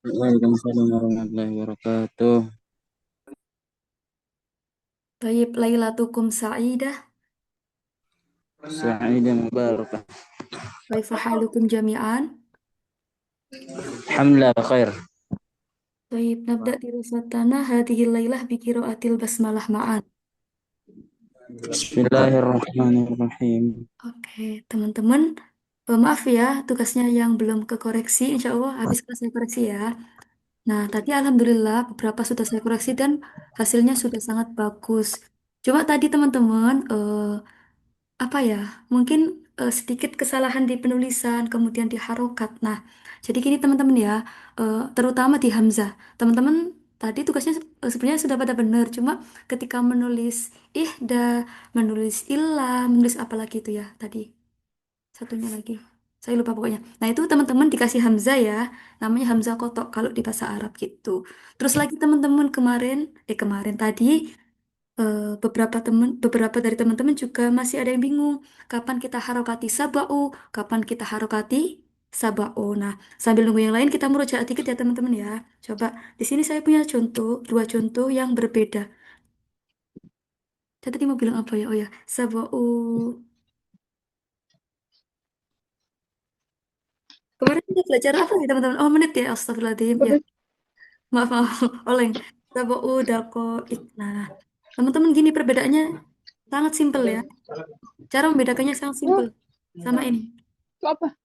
Waalaikumsalam warahmatullahi wabarakatuh. Tayyib lailatukum sa'idah. Sa'idah mubarakah. Kaifa halukum jami'an. Alhamdulillah khair. Tayyib nabda dirasatana hadhihi lailah biqiraatil basmalah ma'an. Bismillahirrahmanirrahim. Oke, teman-teman. Maaf ya, tugasnya yang belum kekoreksi. Insya Allah habis kelas saya koreksi ya. Nah, tadi Alhamdulillah beberapa sudah saya koreksi dan hasilnya sudah sangat bagus. Cuma tadi teman-teman, apa ya, mungkin sedikit kesalahan di penulisan, kemudian di harokat. Nah, jadi gini teman-teman ya, terutama di Hamzah. Teman-teman tadi tugasnya sebenarnya sudah pada benar, cuma ketika menulis ihda, menulis ilah, menulis apa lagi itu ya tadi, satunya lagi. Saya lupa pokoknya. Nah, itu teman-teman dikasih Hamzah ya, namanya Hamzah kotok kalau di bahasa Arab gitu. Terus lagi teman-teman kemarin tadi beberapa dari teman-teman juga masih ada yang bingung kapan kita harokati sabau, kapan kita harokati sabau. Nah, sambil nunggu yang lain kita merujuk dikit ya teman-teman ya. Coba di sini saya punya dua contoh yang berbeda. Saya tadi mau bilang apa ya? Oh ya, sabau. Kemarin kita belajar apa ya teman-teman? Oh, menit ya, astagfirullahaladzim. Ya, maaf maaf, oleng. Sabau dako ikna. Teman-teman gini perbedaannya sangat simpel ya. Cara membedakannya sangat simpel. Oh, Sama ini. itu apa?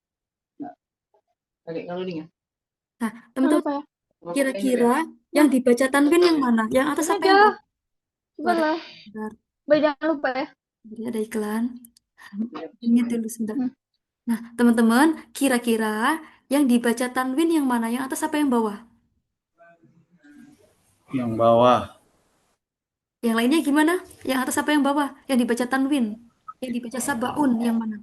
Nah, Yang teman-teman apa ya? kira-kira yang Nah, dibaca tanwin yang mana? Yang atas ini apa aja. yang bawah? Waduh, Sebelah. bentar. Baik, jangan lupa ya. Jadi ada iklan. Ini dulu sebentar. Hmm. Nah, teman-teman, kira-kira yang dibaca tanwin yang mana? Yang atas apa yang bawah? Yang bawah, Yang lainnya gimana? Yang atas apa yang bawah? Yang dibaca tanwin. Yang dibaca sabaun yang mana?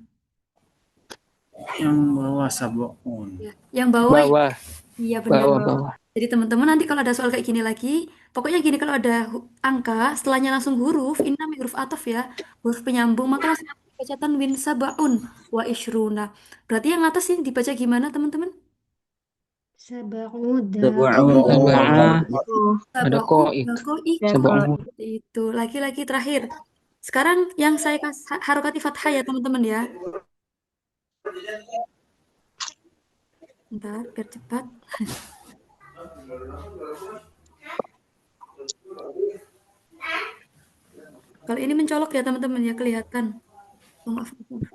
yang bawah sabun. Ya, yang bawah ya. Bawah, Iya benar. bawah, bawah. Jadi teman-teman nanti kalau ada soal kayak gini lagi, pokoknya gini kalau ada angka, setelahnya langsung huruf, ini namanya huruf ataf ya, huruf penyambung, maka langsung dibaca tanwin sabaun wa ishruna. Berarti yang atas ini dibaca gimana teman-teman? Sab'uda Sab'un Sab'ah, daqaiqu ada Sabau koik. dakoiko. Sab'un. daqaiq Seperti itu. Laki-laki terakhir. Sekarang yang saya kasih harokati fathah ya teman-teman ya. Bentar, biar cepat. Kalau ini mencolok ya teman-teman ya kelihatan. Oh, maaf, maaf.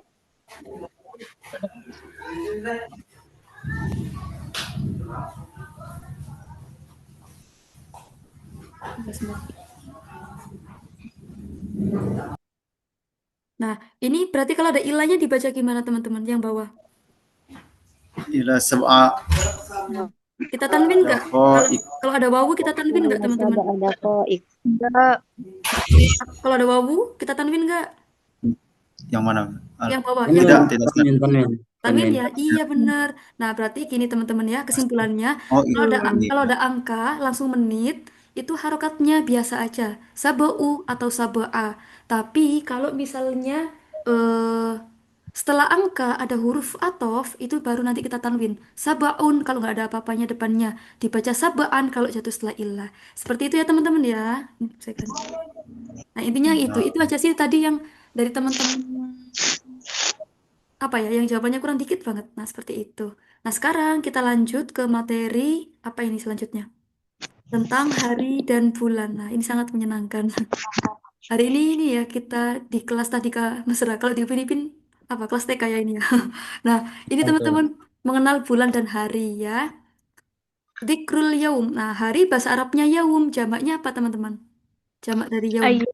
Sebentar, sebentar. Nah, ini berarti kalau ada ilahnya dibaca gimana teman-teman? Yang bawah. ila sab'a Nah, kita tanwin nggak? Kalau daqaiq. kalau ada wawu kita tanwin nggak ila teman-teman? sab'a daqaiq Enggak. Kalau ada wawu kita tanwin nggak? Yang mana? Yang bawah, yang Tidak, bawah. tidak. Tanwin, tanwin, Tanwin tanwin. ya, iya benar. Nah, berarti gini teman-teman ya, kesimpulannya Oh, ini. kalau ada angka langsung menit itu harokatnya biasa aja, sabeu atau sabaa. Tapi kalau misalnya eh setelah angka ada huruf atof itu baru nanti kita tanwin. Sabaun kalau nggak ada apa-apanya depannya, dibaca sabaan kalau jatuh setelah ilah. Seperti itu ya teman-teman ya. Saya ganti. Nah, intinya itu Nah, aja sih tadi yang dari teman-teman apa ya yang jawabannya kurang dikit banget. Nah, seperti itu. Nah, sekarang kita lanjut ke materi apa ini selanjutnya? Tentang hari dan bulan. Nah, ini sangat menyenangkan. Hari ini ya kita di kelas tadi ke mesra. Kalau di Filipina apa kelas TK ya ini ya. Nah, ini betul. teman-teman mengenal bulan dan hari ya. Dzikrul yaum. Nah, hari bahasa Arabnya yaum. Jamaknya apa teman-teman? Jamak dari yaum. Ayo.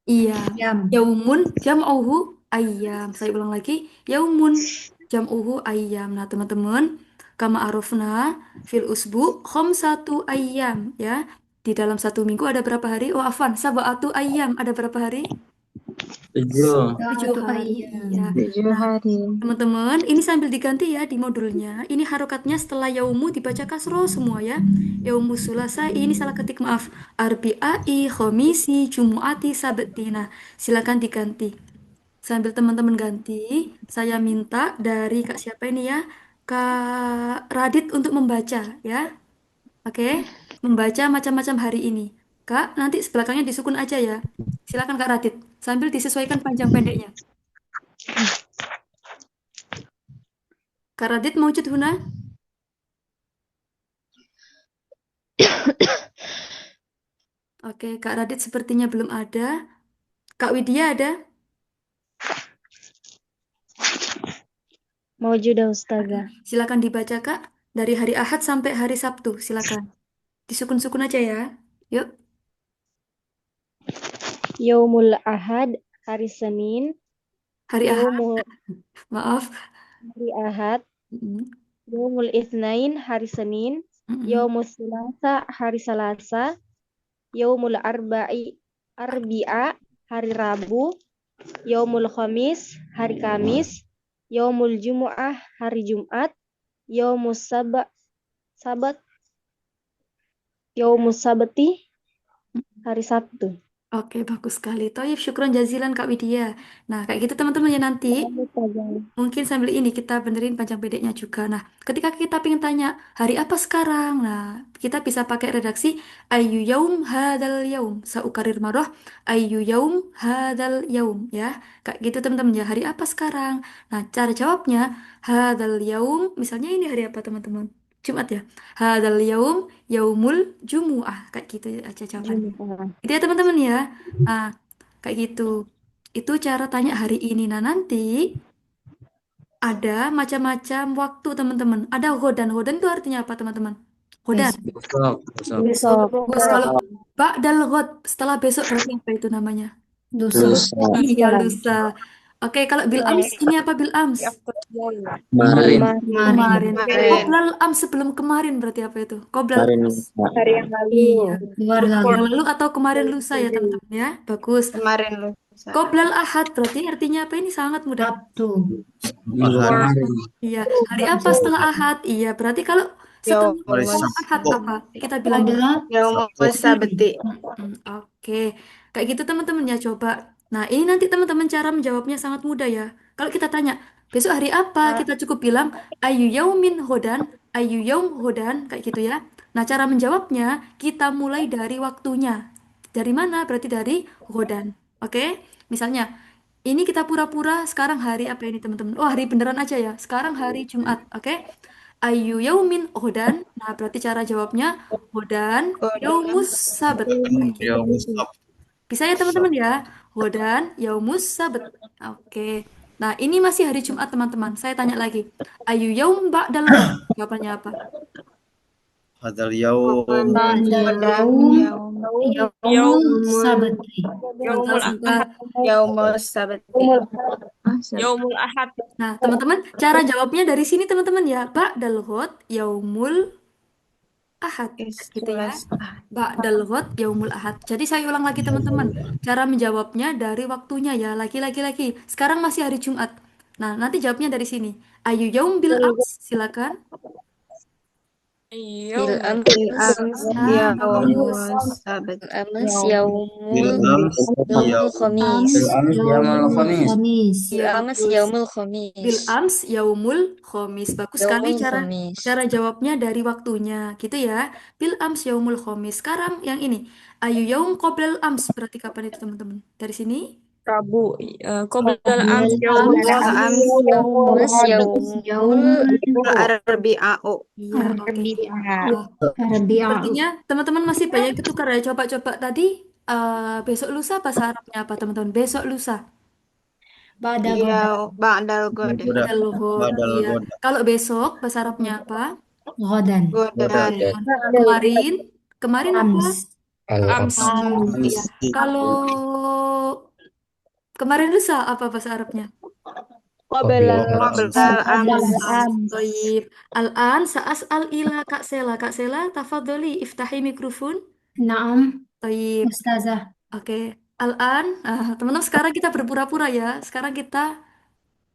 Iya, yam yaumun jam'uhu ayyam. Saya ulang lagi, yaumun jam'uhu ayyam. Nah, teman-teman, kama arufna fil usbu satu ayyam ya. Di dalam satu minggu ada berapa hari? Oh, afwan, sabatu ayyam. Ada berapa hari? Tujuh. Tujuh sab'atu hari, ayyam iya. 7 hari Teman-teman, ini sambil diganti ya di modulnya. Ini harokatnya setelah yaumu dibaca kasro semua ya. Yaumu sulasa, ini salah ketik maaf. Arbi'ai, khomisi, jumu'ati, sabti. Nah, silakan diganti. Sambil teman-teman ganti, saya minta dari Kak siapa ini ya? Kak Radit untuk membaca ya. Oke, membaca macam-macam hari ini. Kak, nanti sebelakangnya disukun aja ya. Silakan Kak Radit, sambil disesuaikan panjang pendeknya. Kak Radit mau Huna? Oke, Kak Radit sepertinya belum ada. Kak Widya ada? Maujudah Ustazah. Silakan dibaca Kak. Dari hari Ahad sampai hari Sabtu, silakan. Disukun-sukun aja ya. Yuk. Yaumul Ahad, hari Senin. Hari Ahad, Yaumul maaf. hari Ahad. Mm-mm. Yaumul Itsnain, hari Senin. Mm-mm. Yaumul Selasa, hari Selasa. Yaumul Arbi'a, hari Rabu. Yaumul Khamis, hari Kamis. Yaumul Jumu'ah, hari Jumat. Yaumus Sabat. Yaumus Sabti, hari Sabtu. Oke, bagus sekali. Toyib, syukron jazilan Kak Widya. Nah, kayak gitu teman-teman ya nanti. Mungkin sambil ini kita benerin panjang pendeknya juga. Nah, ketika kita pengen tanya hari apa sekarang, nah kita bisa pakai redaksi ayu yaum hadal yaum. Saukarir marah ayu yaum hadal yaum ya. Kayak gitu teman-teman ya. Hari apa sekarang? Nah, cara jawabnya hadal yaum. Misalnya ini hari apa teman-teman? Jumat ya. Hadal yaum yaumul jumu'ah. Kayak gitu aja jawabannya. Jumu'ah. Itu ya teman-teman ya. Nah, kayak gitu. Itu cara tanya hari ini. Nah, nanti ada macam-macam waktu teman-teman. Ada Hodan. Hodan itu artinya apa teman-teman? Hodan. Besok. Besok. Besok. Terus kalau Ba'dal Ghad setelah besok berarti apa itu namanya? Lusa. Iya lusa. Oke, kalau Bil Ams ini apa Bil Ams? Kemarin. Kemarin. Kemarin. Qoblal Ams sebelum kemarin berarti apa itu? Qoblal Ams. Hari yang lalu. Iya. Luar lalu. Yang lalu atau kemarin lusa ya teman-teman ya. Bagus. Kemarin lusa. Qoblal Ahad berarti artinya apa ini sangat mudah. Sabtu. Minggu kemarin. Iya. Hari apa setelah Ahad? Iya. Berarti kalau setelah Hari setelah Ahad Sabtu. apa? Kita bilangnya. Adalah Yaumul Sabti. Oke, kayak gitu teman-teman ya coba. Nah, ini nanti teman-teman cara menjawabnya sangat mudah ya. Kalau kita tanya, besok hari apa? Kita cukup bilang, ayu yaumin hodan, ayu yaum hodan, kayak gitu ya. Nah, cara menjawabnya, kita mulai dari waktunya. Dari mana? Berarti dari hodan. Oke? Misalnya, ini kita pura-pura sekarang hari apa ini teman-teman? Oh, hari beneran aja ya. Sekarang hari Jumat, oke? Ayu yaumin hodan. Nah, berarti cara jawabnya hodan yaumus sabat. Kayak gitu. Ya, Ustaz. Bisa ya teman-teman ya? Hodan yaumus sabat. Oke. Nah, ini masih hari Jumat teman-teman. Saya tanya lagi. Ayu yaum ba'dal ghad. Jawabannya apa? Hadal yaum. Yaumul Sabti. Sebentar. Yaumul Sabti. Yaumul Ahad. Nah, teman-teman, cara jawabnya dari sini teman-teman ya. Ba'dal ghad yaumul ahad. Gitu ya. Ba'dal ghad yaumul ahad. Jadi saya ulang lagi teman-teman. Cara menjawabnya dari waktunya ya. Lagi-lagi. Sekarang masih hari Jumat. Nah, nanti jawabnya dari sini. Ayu yaum bil ams. Silakan. Yaumul Nah, bagus. Amas Bil yaumul ams. yaumul khamis. Yaumul Khamis. Khamis. Iya, Amas bagus. yaumul Bil khamis. ams yaumul khomis. Bagus sekali Yaumul cara khamis. cara jawabnya dari waktunya, gitu ya. Bil ams yaumul khomis. Sekarang yang ini. Ayu yaum qoblal ams. Berarti kapan itu teman-teman? Dari sini? Rabu. Qoblal ams yaumul Ams. Amas yaumul Yaumul Arbi'a'u. Iya, oke. Nah, Rabi'a. sepertinya teman-teman masih banyak yang ketukar ya. Coba-coba tadi besok lusa bahasa Arabnya apa teman-teman? Besok lusa. Pada Iya, goda. Ba'dal Ghad. Goda. Badal ghad. Badal Iya. goda. Kalau besok bahasa Arabnya apa? Godan. Godan. Kemarin, kemarin apa? Ams. Ams. Iya. Kalau kemarin lusa apa bahasa Arabnya? Qoblal ams. Toib. Al-an sa'as'al ila Kak Sela. Kak Sela, tafadholi iftahi mikrofon. Naam. Toib. Ustazah. Oke. Al-an, teman-teman sekarang kita berpura-pura ya. Sekarang kita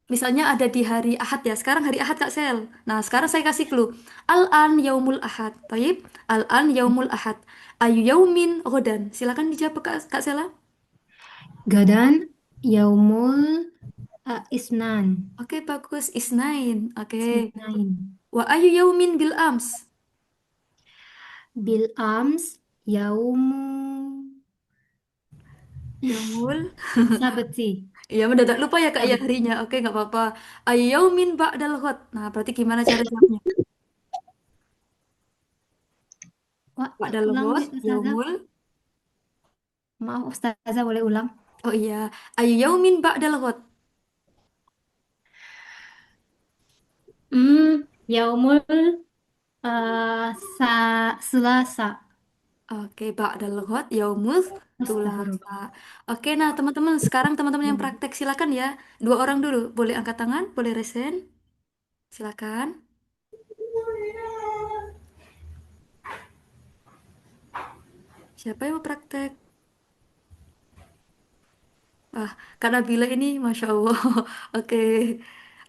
misalnya ada di hari Ahad ya. Sekarang hari Ahad Kak Sel. Nah, sekarang saya kasih clue. Al-an yaumul Ahad. Toib. Al-an yaumul Ahad. Ayu yaumin ghadan. Silakan dijawab Kak Sela. Gadan. Yaumul Isnan. Oke, bagus. Isnain. Oke. Isnain. Wa ayu yaumin bil ams. Bil ams. Yaumu. Yaumul. Sabti. Iya, mendadak lupa ya Kak ya Sabti. harinya. Oke, nggak apa-apa. Ayu yaumin ba'dal ghad. Nah, berarti gimana cara jawabnya? Wah, Ba'dal ulang ghad, Ustazah. yaumul. Maaf Ustazah, boleh ulang? Oh iya, ayu yaumin ba'dal ghad. Yaumul sa Selasa. Oke, ba'dal ghad, yaumul Astagfirullah. Thulatsa. Oke, nah teman-teman, sekarang teman-teman yang praktek silakan ya. Dua orang dulu, boleh angkat tangan, boleh resen. Silakan. Siapa yang mau praktek? Ah, Kak Nabila ini, Masya Allah. Oke.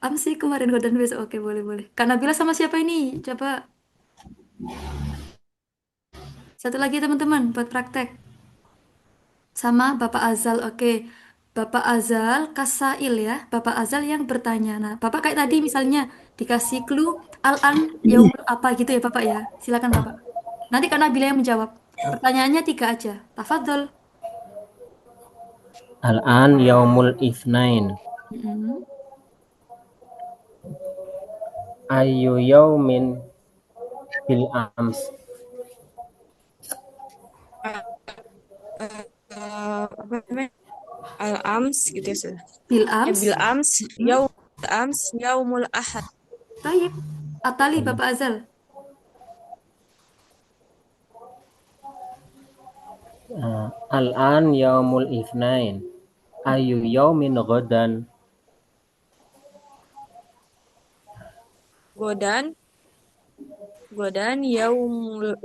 Amsi kemarin dan besok. Oke, boleh-boleh. Kak Nabila sama siapa ini? Coba satu lagi teman-teman buat praktek. Sama Bapak Azal. Oke. Bapak Azal Kasail ya. Bapak Azal yang bertanya. Nah, Bapak kayak tadi misalnya dikasih clue al-an yaumul apa gitu ya Bapak ya. Silakan Bapak. Nanti Kak Nabila yang menjawab. Pertanyaannya tiga aja. Tafadhol. Al-an yaumul itsnain. Mm-mm. Ayu yaumin bil ams. Apa namanya? Al-ams gitu ya. Bil Bil Ams. ams, Hmm? yaumul ahad. Taib. Atali Bapak Azal. Al-an yaumul itsnain. Ayu yaumin ghadan. Godan, yaumul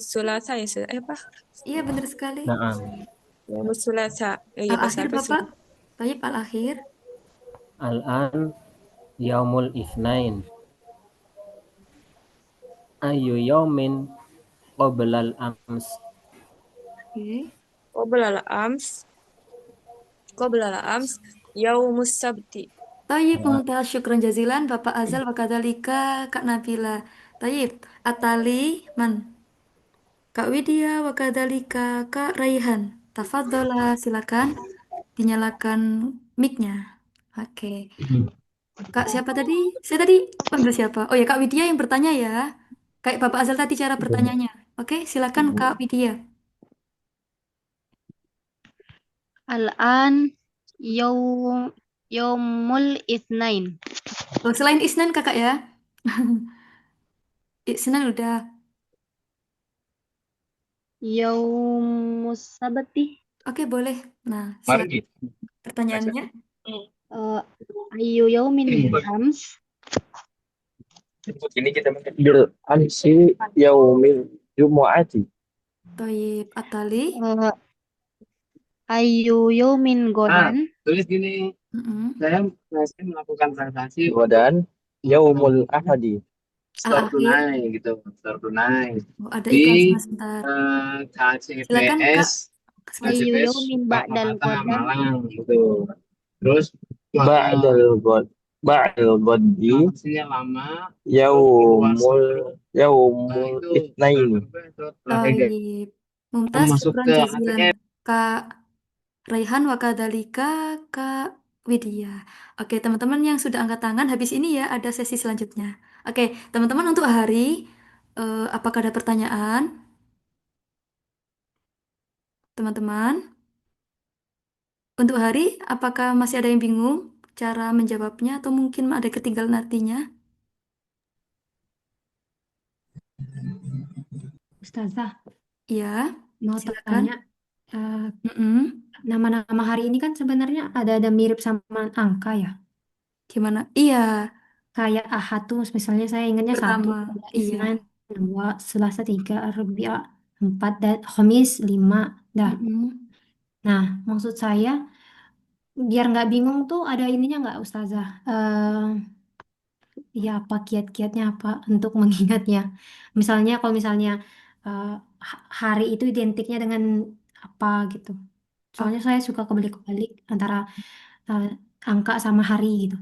sulasa ya. Apa? Iya benar sekali. Naam. Yaumul sulasa. Ya bahasa Al-akhir apa sih? Bapak. Taib al-akhir. Al-an yaumul itsnain. Ayu yaumin qoblal ams. Oke. Qoblal ams, yaumus sabti. Taib mumtaz syukran jazilan Bapak Azal wa kadzalika Kak Nabila. Taib. Atali man. Kak Widya wa kadzalika Kak Raihan. Tafadzola silakan dinyalakan mic-nya. Oke. Kak siapa tadi? Saya tadi panggil siapa? Oh ya Kak Widya yang bertanya ya. Kayak Bapak Azal tadi cara bertanyanya. Oke, silakan Kak Widya. Al-an yaumul itsnain. Oh, selain Isnan Kakak ya. Isnan udah. Yaumus sabti. Oke, boleh. Nah, silakan pertanyaannya. Ayu yaumin bil ams. bil amsi yaumil jumu'ati. Toyib Atali. Uh, Ayu yaumin godan. Tulis gini, Mm-mm. saya masih melakukan transaksi Godan yaumul ahadi. Store Al-akhir. tunai gitu, store tunai Oh, ada di iklan sebentar. Silakan Kak. KCPS Ayu KCPS yaumin ba'dal Kota godan. Malang gitu. Terus ba'dal goddi maksudnya lama yaumul itsnain. Toyib. Mumtaz, Masuk syukran ke jazilan ATM. Kak Raihan wakadalika Kak Widya. Oke, teman-teman yang sudah angkat tangan, habis ini ya ada sesi selanjutnya. Oke, teman-teman untuk hari, apakah ada pertanyaan? Teman-teman, untuk hari, apakah masih ada yang bingung cara menjawabnya atau mungkin ada ketinggalan artinya? Ustazah, Ya, mau silakan. tanya, eh, Mm-mm. nama-nama hari ini kan sebenarnya ada mirip sama angka ya. Gimana? Iya, Kayak Ahad tuh, misalnya saya ingatnya satu, pertama. Iya. Isnin dua, Selasa tiga, Rabi'a empat, dan Khamis lima. Dah. Mm-mm. Nah, maksud saya biar nggak bingung tuh ada ininya nggak Ustazah? Ya apa kiat-kiatnya apa untuk mengingatnya? Misalnya kalau misalnya eh, hari itu identiknya dengan apa gitu. Oh, Soalnya saya suka kebalik-balik antara eh, angka sama hari gitu.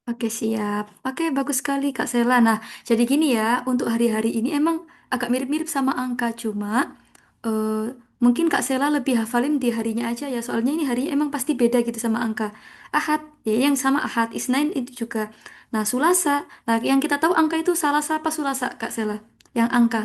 Oke, siap. Oke, bagus sekali Kak Sela. Nah, jadi gini ya, untuk hari-hari ini emang agak mirip-mirip sama angka, cuma eh, mungkin Kak Sela lebih hafalin di harinya aja ya, soalnya ini hari emang pasti beda gitu sama angka. Ahad, ya yang sama Ahad, Isnain itu juga. Nah, Sulasa, nah yang kita tahu angka itu Salasa apa Sulasa, Kak Sela? Yang angka.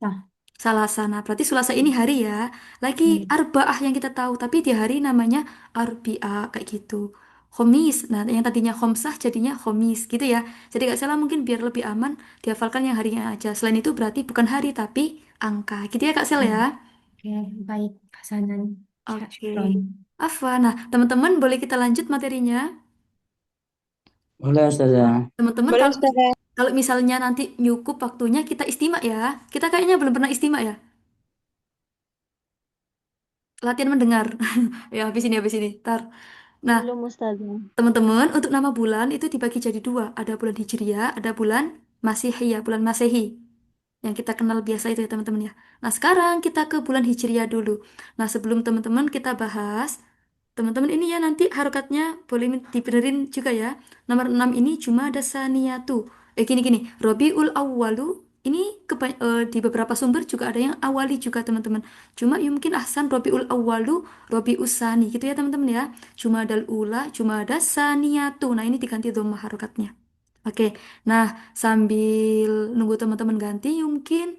Nah, Salasa. Nah, berarti Sulasa ini hari ya. Lagi hmm. Arba'ah yang kita tahu, tapi di hari namanya Arbi'a kayak gitu. Khomis. Nah, yang tadinya khomsah jadinya khomis gitu ya. Jadi gak salah mungkin biar lebih aman dihafalkan yang harinya aja. Selain itu berarti bukan hari tapi angka. Gitu ya Kak Sel ya. Oke, baik, Hasanan. Oke. Syukron. Apa? Nah, teman-teman boleh kita lanjut materinya. Boleh Ustazah. Teman-teman Boleh, kalau Ustazah. kalau misalnya nanti nyukup waktunya kita istimak ya. Kita kayaknya belum pernah istimak ya. Latihan mendengar. Ya, habis ini. Ntar. Nah, Belum Ustazah. teman-teman, untuk nama bulan itu dibagi jadi dua. Ada bulan Hijriah, ada bulan Masihiyah, bulan Masehi. Yang kita kenal biasa itu ya teman-teman ya. Nah, sekarang kita ke bulan Hijriah dulu. Nah, sebelum teman-teman kita bahas, teman-teman ini ya nanti harokatnya boleh dibenerin juga ya. Nomor 6 ini Jumada Saniyatu. Gini-gini, Robiul Awwalu. Ini di beberapa sumber juga ada yang awali juga teman-teman. Cuma ya mungkin ahsan Robiul Awwalu, Robiul Sani gitu ya teman-teman ya. Jumadal Ula, Jumada Saniyatu. Nah ini diganti dhammah harokatnya. Oke, nah sambil nunggu teman-teman ganti mungkin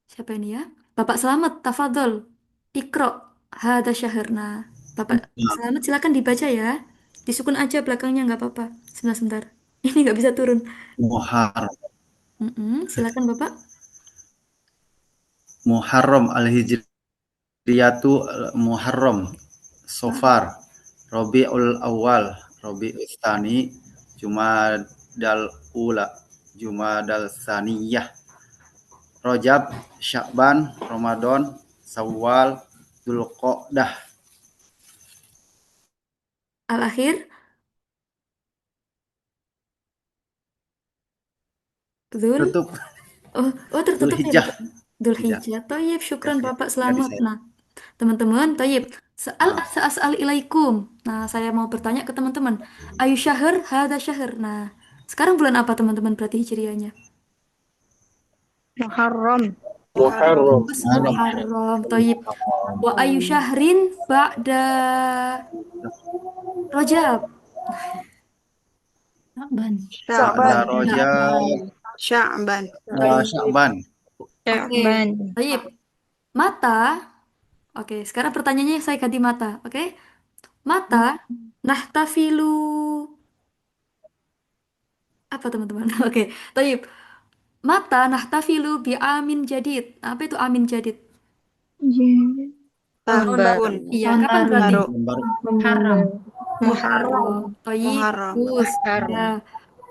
siapa ini ya? Bapak Selamat, tafadhol. Ikro, hada syahr. Nah, Bapak Ya, Selamat silakan dibaca ya. Disukun aja belakangnya nggak apa-apa. Sebentar-sebentar. Ini nggak bisa turun. Muharram. Silakan Bapak. Muharram al-Hijriyatu Muharram. Sofar. Rabiul Awal. Rabiul Tsani. Jumadal Ula. Jumadal Tsaniyah. Rajab, Sya'ban, Ramadan, Syawal, Dzulqa'dah. Al-akhir, Dzul. Tutup Tertutup ya Dzulhijjah. Bapak. Dzulhijjah. Hijjah. Toyib, Ya, syukran Bapak ganti Selamat. saya. Nah, teman-teman, toyib. Ah, Sa'al ilaikum. Nah, saya mau bertanya ke teman-teman. Ayu syahr, hada syahr. Nah, sekarang bulan apa teman-teman berarti hijriahnya? Muharram. Muharram. Bus Muharram. Muharram. Toyib. Wa ayu syahrin ba'da Rajab. Saban. Ba'da Sya'ban. Rajab, Sya'ban. Toyib. Sya'ban. Oke. Toyib. Mata. Oke, sekarang pertanyaannya saya ganti mata. Oke. Mata. Nahtafilu. Apa teman-teman? Oke. Toyib. Mata nahtafilu bi amin jadid. Apa itu amin jadid? Tahun baru. Iya, Tahun kapan baru. berarti? Baru. Lembar Muharram. Muharram. Toyib. Muharram. Bagus. Ya.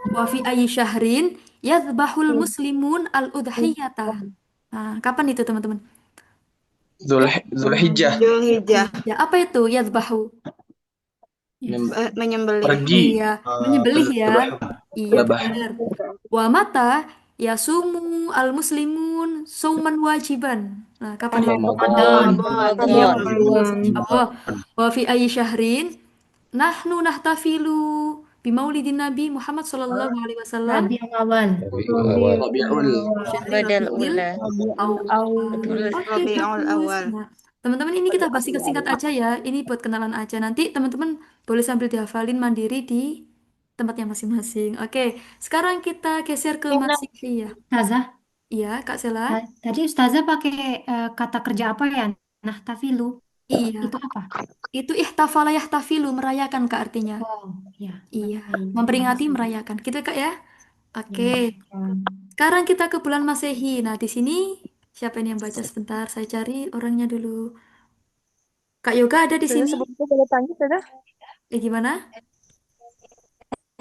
Wa fi ayyi syahrin yadhbahul muslimun al-udhiyata. Nah, kapan itu teman-teman? Zulhijjah. Dzulhijjah. Ya, apa itu yadhbahu? Menyembelih. Pergi. Iya, menyembelih ya. Iya, Lebah. benar. Wa mata yasumu al-muslimun sauman wajiban. Nah, kapan itu? Ramadan. Allah. Wa fi ayyi syahrin nahnu nahtafilu bimaulidin Nabi Muhammad sallallahu alaihi wasallam. Rabiul Awal. Syahri Badal Rabiul ula. Awal. Oke, Rabiul bagus. Awal. Nah, teman-teman ini kita bahas singkat-singkat aja ya. Ini buat kenalan aja. Nanti teman-teman boleh sambil dihafalin mandiri di tempatnya masing-masing. Oke, sekarang kita geser ke Masihiyah. Ustazah, Iya, Kak Sela. tadi Ustazah pakai kata kerja apa ya? Nah, tafilu. Iya, Itu apa? itu ihtafala yahtafilu, merayakan Kak artinya. Oh, ya. Iya, Baik. memperingati, merayakan. Gitu Kak ya. Oke, Ya, syukron. sekarang kita ke bulan Masehi. Nah, di sini siapa ini yang baca sebentar? Saya cari orangnya dulu. Kak Yoga ada di sini. Sebelumnya boleh tanya, Ustazah? Gimana?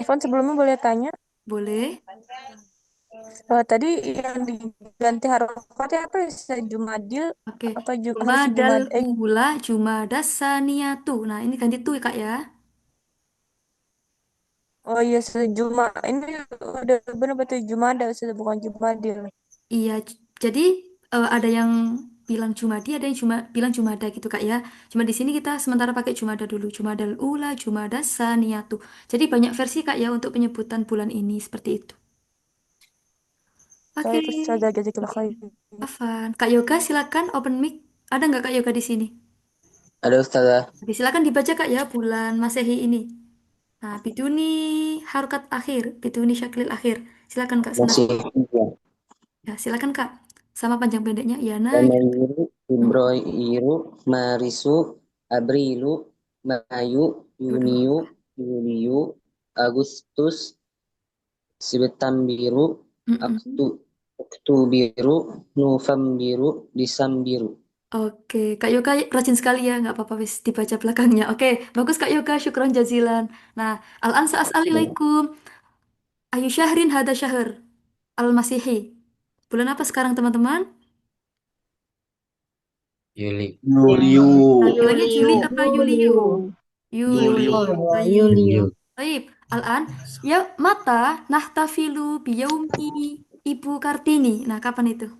Ivan sebelumnya boleh tanya. Boleh. Tadi yang diganti harokatnya apa ya? Jumadil Oke. apa harus Jumadal Jumad Ula, Jumadas Saniyatu. Nah, ini ganti tuh Kak ya. oh iya sejuma ini udah benar betul Jumada sudah bukan Jumadil. Iya, jadi ada yang bilang Jumadi, ada yang cuma bilang Jumada gitu Kak ya. Cuma di sini kita sementara pakai Jumada dulu. Jumadal ula, Jumada saniyatu. Jadi banyak versi Kak ya untuk penyebutan bulan ini seperti itu. Oke. Baik, Ustazah, jazakallah khair. Afan. Kak Yoga silakan open mic. Ada nggak Kak Yoga di sini? Ada Ustazah. Oke, silakan dibaca Kak ya bulan Masehi ini. Nah, biduni harokat akhir, biduni syaklil akhir. Silakan Kak, sebentar. Masih Ya, silakan Kak. Sama panjang pendeknya. Yana. Yanairu, Februari, Marisu, Abrilu, Mayu, Yuniu, Yuliu, Agustus, Septembiru, Oktubiru, Novembiru, Desembiru. Oke, Kak Yoga rajin sekali ya, nggak apa-apa wis dibaca belakangnya. Oke, bagus Kak Yoga, syukron jazilan. Nah, al-ansa as'alilaikum. Ayu syahrin hada syahr al-masihi. Bulan apa sekarang teman-teman? Yuli. Yuliu. Nah, bilangnya Juli apa Yuliu? Yuliu. Baik. Baik, al-an. Ya, mata nahtafilu biyaumi Ibu Kartini. Nah, kapan itu?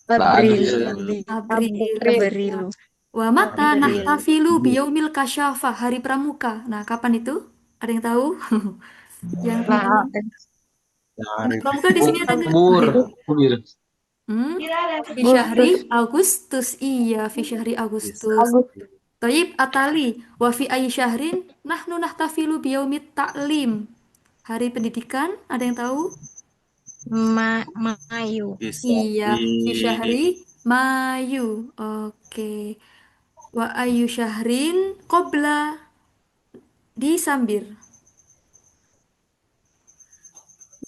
April. Wa mata nahtafilu biyaumil kasyafah, hari pramuka. Nah, kapan itu? Ada yang tahu? Yang teman-teman. Pramuka di sini ada nggak? Fi syahri Agustus. Iya, fi syahri Agustus. Taib atali wa fi ayyi syahrin nahnu nahtafilu biyaumit ta'lim. Hari pendidikan, ada yang tahu? Mayu. Iya, fi syahri Mayu. Oke. Wa ayyu syahrin qabla disambir.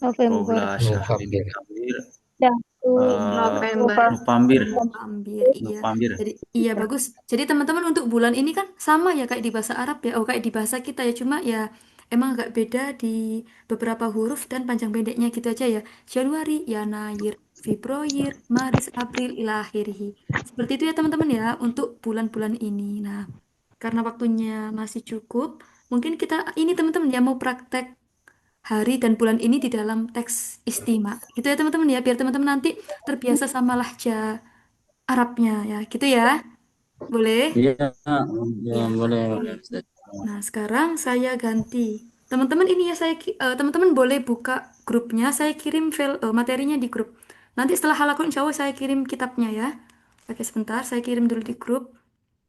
November. Qobla syahrin Kabir. November. Nupambir. Nupambir, iya. Nupambir. Jadi iya bagus. Jadi teman-teman untuk bulan ini kan sama ya kayak di bahasa Arab ya, oh kayak di bahasa kita ya, cuma ya emang agak beda di beberapa huruf dan panjang pendeknya gitu aja ya. Januari, Yanayir, Februari, Maret, April, ila akhirih. Seperti itu ya teman-teman ya untuk bulan-bulan ini. Nah, karena waktunya masih cukup, mungkin kita ini teman-teman ya mau praktek hari dan bulan ini di dalam teks istima. Gitu ya teman-teman ya, biar teman-teman nanti terbiasa sama lahja Arabnya ya, gitu ya. Boleh? Iya, Ya. boleh. Nah, sekarang saya ganti. Teman-teman ini ya teman-teman boleh buka grupnya, saya kirim file materinya di grup. Nanti setelah halakun insya Allah saya kirim kitabnya ya. Oke, sebentar, saya kirim dulu di grup.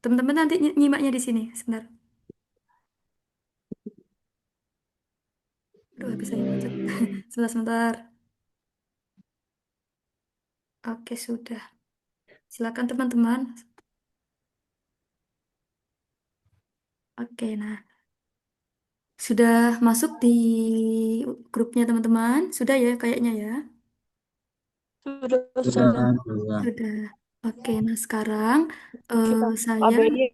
Teman-teman nanti nyimaknya di sini, sebentar. Aduh, habis saya macet. Sebentar. Oke, sudah. Silakan teman-teman. Oke, nah. Sudah masuk di grupnya teman-teman? Sudah ya kayaknya ya? Sudah. Sudah. Oke, nah sekarang saya ABY.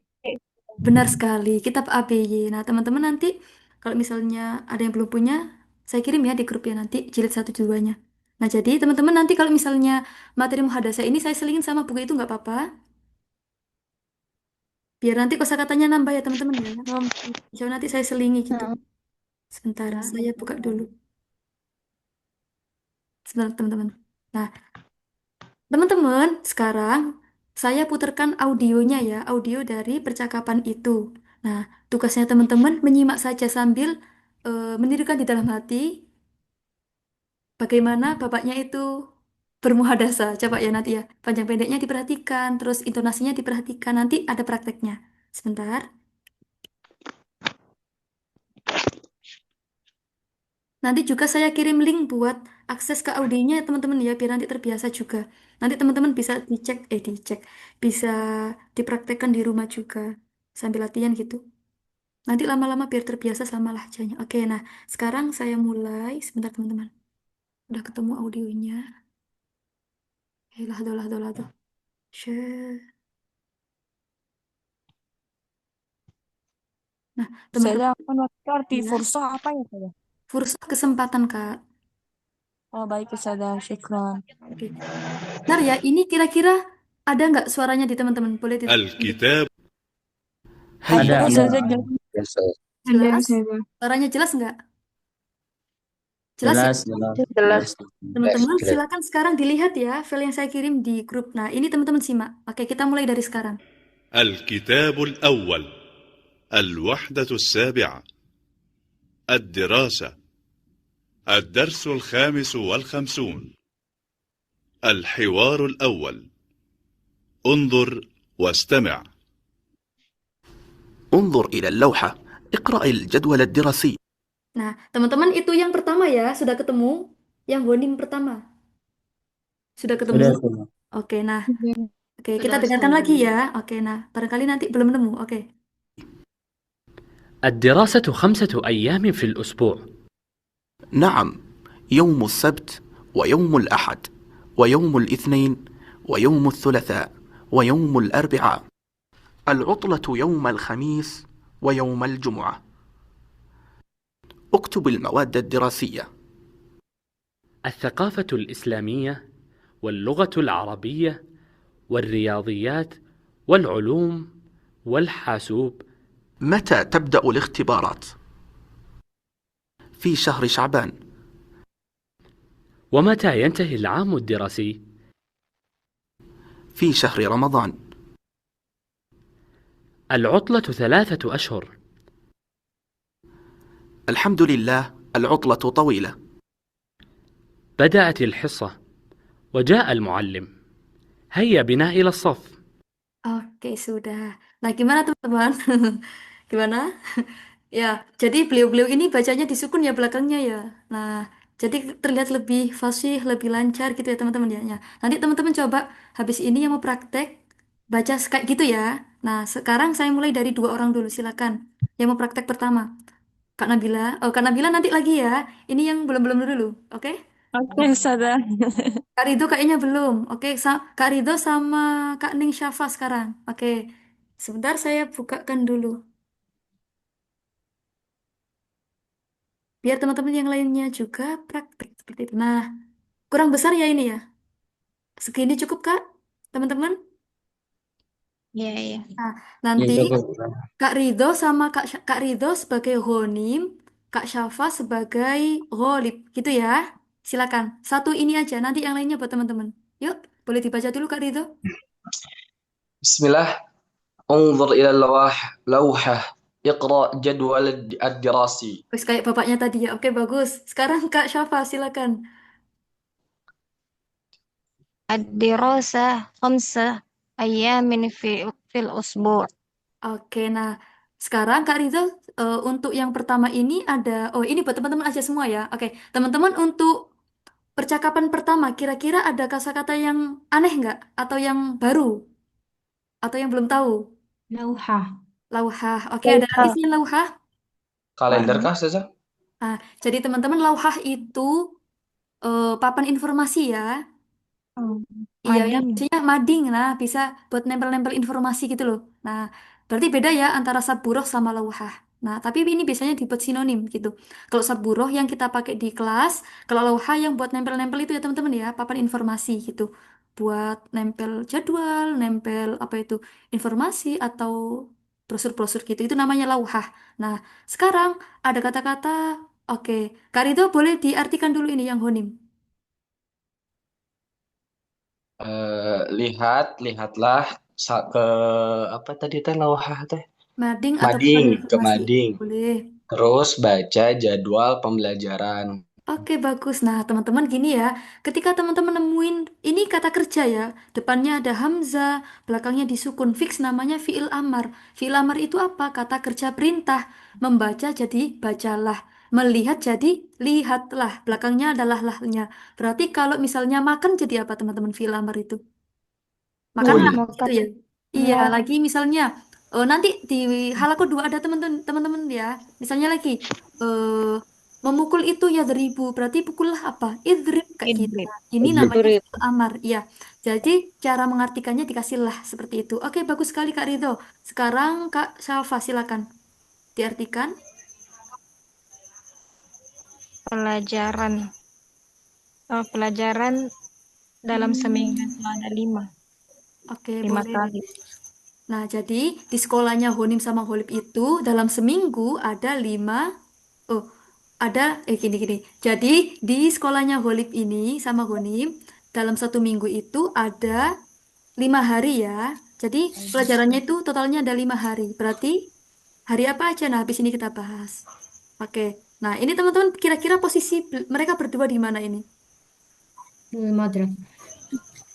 benar sekali kitab ABY. Nah, teman-teman nanti kalau misalnya ada yang belum punya, saya kirim ya di grupnya nanti jilid 1 2-nya. Nah, jadi teman-teman nanti kalau misalnya materi muhadasah ini saya selingin sama buku itu nggak apa-apa. Biar nanti kosakatanya nambah ya teman-teman ya. Jadi nanti saya selingi gitu. Sebentar, saya buka dulu. Sebentar teman-teman. Nah, teman-teman, sekarang saya putarkan audionya ya, audio dari percakapan itu. Nah, tugasnya teman-teman menyimak saja sambil menirukan di dalam hati bagaimana bapaknya itu bermuhadasah. Coba ya nanti ya, panjang pendeknya diperhatikan, terus intonasinya diperhatikan. Nanti ada prakteknya. Sebentar. Nanti juga saya kirim link buat akses ke audionya ya teman-teman ya, biar nanti terbiasa juga. Nanti teman-teman bisa dicek, bisa dipraktekkan di rumah juga sambil latihan gitu. Nanti lama-lama biar terbiasa sama lahjanya. Oke, nah sekarang saya mulai. Sebentar teman-teman. Udah ketemu audionya. Lah, Share. Nah, Saya teman-teman, akan waktu arti ya, fursa apa ya saya? fursa kesempatan Kak. Oh baik Ustazah, syukran. Oke. Bentar ya, ini kira-kira ada nggak suaranya di teman-teman? Boleh الكتاب Ustazah jelas? Ada Suaranya jelas nggak? Jelas ya? Jelas, jelas, Jelas. Teman-teman, jelas. silakan sekarang dilihat ya file yang saya kirim di grup. Nah, ini teman-teman simak. Oke, kita mulai dari sekarang. الكتاب الأول الوحدة السابعة الدراسة الدرس 55 الحوار الأول انظر واستمع انظر إلى اللوحة اقرأ الجدول الدراسي Nah, teman-teman itu yang pertama ya, sudah ketemu yang honim pertama. Sudah ketemu? Sudah, sudah. Oke, nah. Oke, Sudah, kita dengarkan sudah. lagi ya. Oke, nah, barangkali nanti belum nemu. Oke. الدراسة 5 أيام في الأسبوع. نعم يوم السبت ويوم الأحد ويوم الاثنين ويوم الثلاثاء ويوم الأربعاء العطلة يوم الخميس ويوم الجمعة اكتب المواد الدراسية الثقافة الإسلامية واللغة العربية والرياضيات والعلوم والحاسوب. متى تبدأ الاختبارات؟ في شهر شعبان. ومتى ينتهي العام الدراسي؟ في شهر رمضان. العطلة 3 أشهر. الحمد لله العطلة طويلة. بدأت الحصة وجاء المعلم. هيا بنا إلى الصف. Oke, sudah. Nah, gimana teman-teman? Gimana? Ya, jadi beliau-beliau ini bacanya disukun ya belakangnya ya. Nah, jadi terlihat lebih fasih, lebih lancar gitu ya teman-teman ya. Ya. Nanti teman-teman coba habis ini yang mau praktek baca kayak gitu ya. Nah, sekarang saya mulai dari 2 orang dulu, silakan. Yang mau praktek pertama, Kak Nabila. Oh, Kak Nabila nanti lagi ya. Ini yang belum-belum dulu, oke? Oke, Ustazah. Kak Ridho kayaknya belum. Oke, Kak Ridho sama Kak Ning Syafa sekarang. Oke, sebentar saya bukakan dulu. Biar teman-teman yang lainnya juga praktek seperti itu. Nah, kurang besar ya ini ya. Segini cukup, Kak? Teman-teman? Iya, iya. Nah, Ya, nanti cukup. Kak Ridho sama Kak Ridho sebagai honim, Kak Syafa sebagai ghalib. Gitu ya. Silakan. Satu ini aja, nanti yang lainnya buat teman-teman. Yuk, boleh dibaca dulu Kak Ridho. Bismillah. انظر إلى لوحة اقرأ جدول الدراسي. Terus kayak bapaknya tadi ya. Oke, bagus. Sekarang Kak Syafa, silakan. الدراسة 5 أيام في الأسبوع. Oke, nah sekarang Kak Rizal untuk yang pertama ini ada, oh ini buat teman-teman aja semua ya. Oke, teman-teman untuk percakapan pertama, kira-kira ada kata-kata yang aneh nggak? Atau yang baru? Atau yang belum tahu? Lauhah. Lauhah, oke ada Lauhah. artisnya lauhah. Kalender kah saja? Nah, jadi teman-teman lauhah itu papan informasi ya. Iya, yang Mading. biasanya mading, nah bisa buat nempel-nempel informasi gitu loh. Nah, berarti beda ya antara saburoh sama lauhah. Nah, tapi ini biasanya dibuat sinonim gitu. Kalau saburoh yang kita pakai di kelas, kalau lauhah yang buat nempel-nempel itu ya teman-teman ya, papan informasi gitu. Buat nempel jadwal, nempel apa itu, informasi atau brosur-brosur gitu. Itu namanya lauhah. Nah, sekarang ada kata-kata, oke, Kak Ridho boleh diartikan dulu ini yang honim. Lihatlah ke apa tadi teh lawah teh? Mading atau papan Mading, ke informasi. mading. Boleh. Terus baca jadwal pembelajaran. Oke, bagus. Nah, teman-teman gini ya. Ketika teman-teman nemuin ini kata kerja ya, depannya ada hamzah, belakangnya disukun, fix namanya fi'il amar. Fi'il amar itu apa? Kata kerja perintah. Membaca jadi bacalah. Melihat jadi lihatlah. Belakangnya adalah lahnya. Berarti kalau misalnya makan jadi apa teman-teman fi'il amar itu? Makanlah gitu ya. Iya, lagi misalnya nanti di halaku 2 ada teman-teman ya. Misalnya lagi eh memukul itu ya 1000, berarti pukullah apa? Idrib kayak gitu. Idrib. Nah, ini namanya Idrib. fi'il amar. Ya. Jadi cara mengartikannya dikasihlah seperti itu. Oke, bagus sekali Kak Ridho. Sekarang Kak Syafa silakan diartikan. Pelajaran. Pelajaran dalam seminggu itu ada 5. Oke, 5 boleh. kali. Nah, jadi di sekolahnya Honim sama Holib itu dalam seminggu ada 5. Oh, Gini. Jadi di sekolahnya Holib ini sama Honim dalam 1 minggu itu ada 5 hari ya. Jadi pelajarannya itu totalnya ada 5 hari. Berarti hari apa aja? Nah, habis ini kita bahas. Oke. Nah, ini teman-teman kira-kira posisi mereka berdua di mana ini? Madrasah.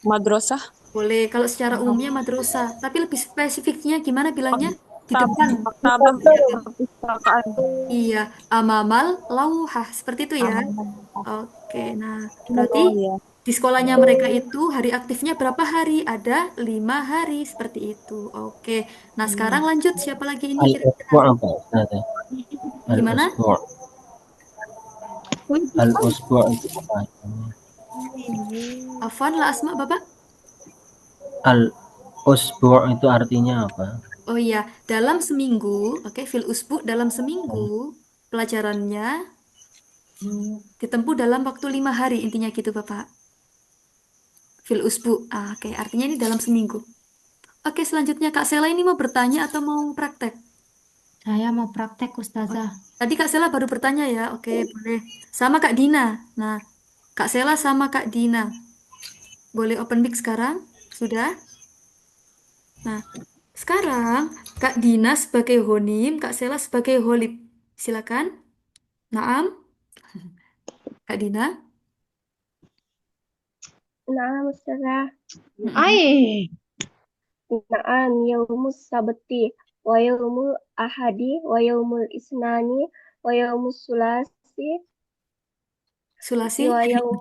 Madrasah. Boleh, kalau secara umumnya madrasah. Tapi lebih spesifiknya gimana bilangnya? Di depan. Maktabah. Perpustakaan. Iya, amamal lauhah. Seperti itu ya. Oke, nah berarti Oh iya. di sekolahnya mereka itu hari aktifnya berapa hari? Ada 5 hari seperti itu. Oke, nah sekarang lanjut siapa lagi ini kira-kira? Al-usbu' apa Ustaz? Gimana? Al-usbu'. Al-usbu' itu apa? Afwan lah Asma Bapak? Al-usbu' itu artinya apa? Oh iya, dalam seminggu, oke, fil usbu dalam seminggu pelajarannya ditempuh dalam waktu 5 hari intinya gitu Bapak. Fil usbu, oke, artinya ini dalam seminggu. Oke, selanjutnya Kak Sela ini mau bertanya atau mau praktek? Saya mau praktek, Ustazah. Tadi Kak Sela baru bertanya ya, oke boleh. Sama Kak Dina. Nah, Kak Sela sama Kak Dina. Boleh open mic sekarang? Sudah? Nah, sekarang Kak Dina sebagai Honim, Kak Sela sebagai Holib. Silakan. Naam, Kak Dina. نعم أستاذة. Ay. نعم يوم السبت ويوم الأحد ويوم الاثنين ويوم الثلاث Sulasi. ويوم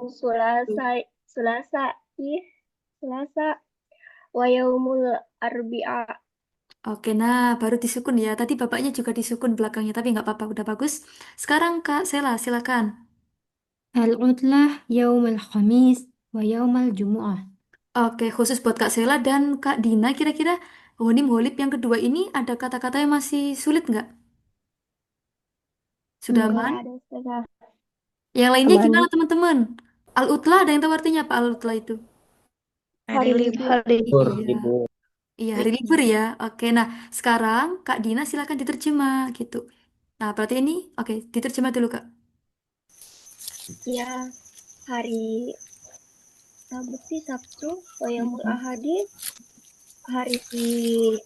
ثلاثاء ويوم الأربعاء. Oke, nah baru disukun ya. Tadi bapaknya juga disukun belakangnya, tapi nggak apa-apa, udah bagus. Sekarang Kak Sela, silakan. Al-utlah yaumul khamis wa yaumul jumu'ah. Oke, khusus buat Kak Sela dan Kak Dina, kira-kira Honim Holib yang kedua ini ada kata-kata yang masih sulit nggak? Sudah Enggak. aman? Ada Ustazah. Yang lainnya Aman. gimana teman-teman? Al-utlah ada yang tahu artinya apa al-utlah itu? Hari libur. Iya, iya hari libur ya. Oke, nah sekarang Kak Dina silakan diterjemah gitu. Nah berarti ini, oke diterjemah dulu Kak. Ya, hari Sabtu, wayamul ahadi, hari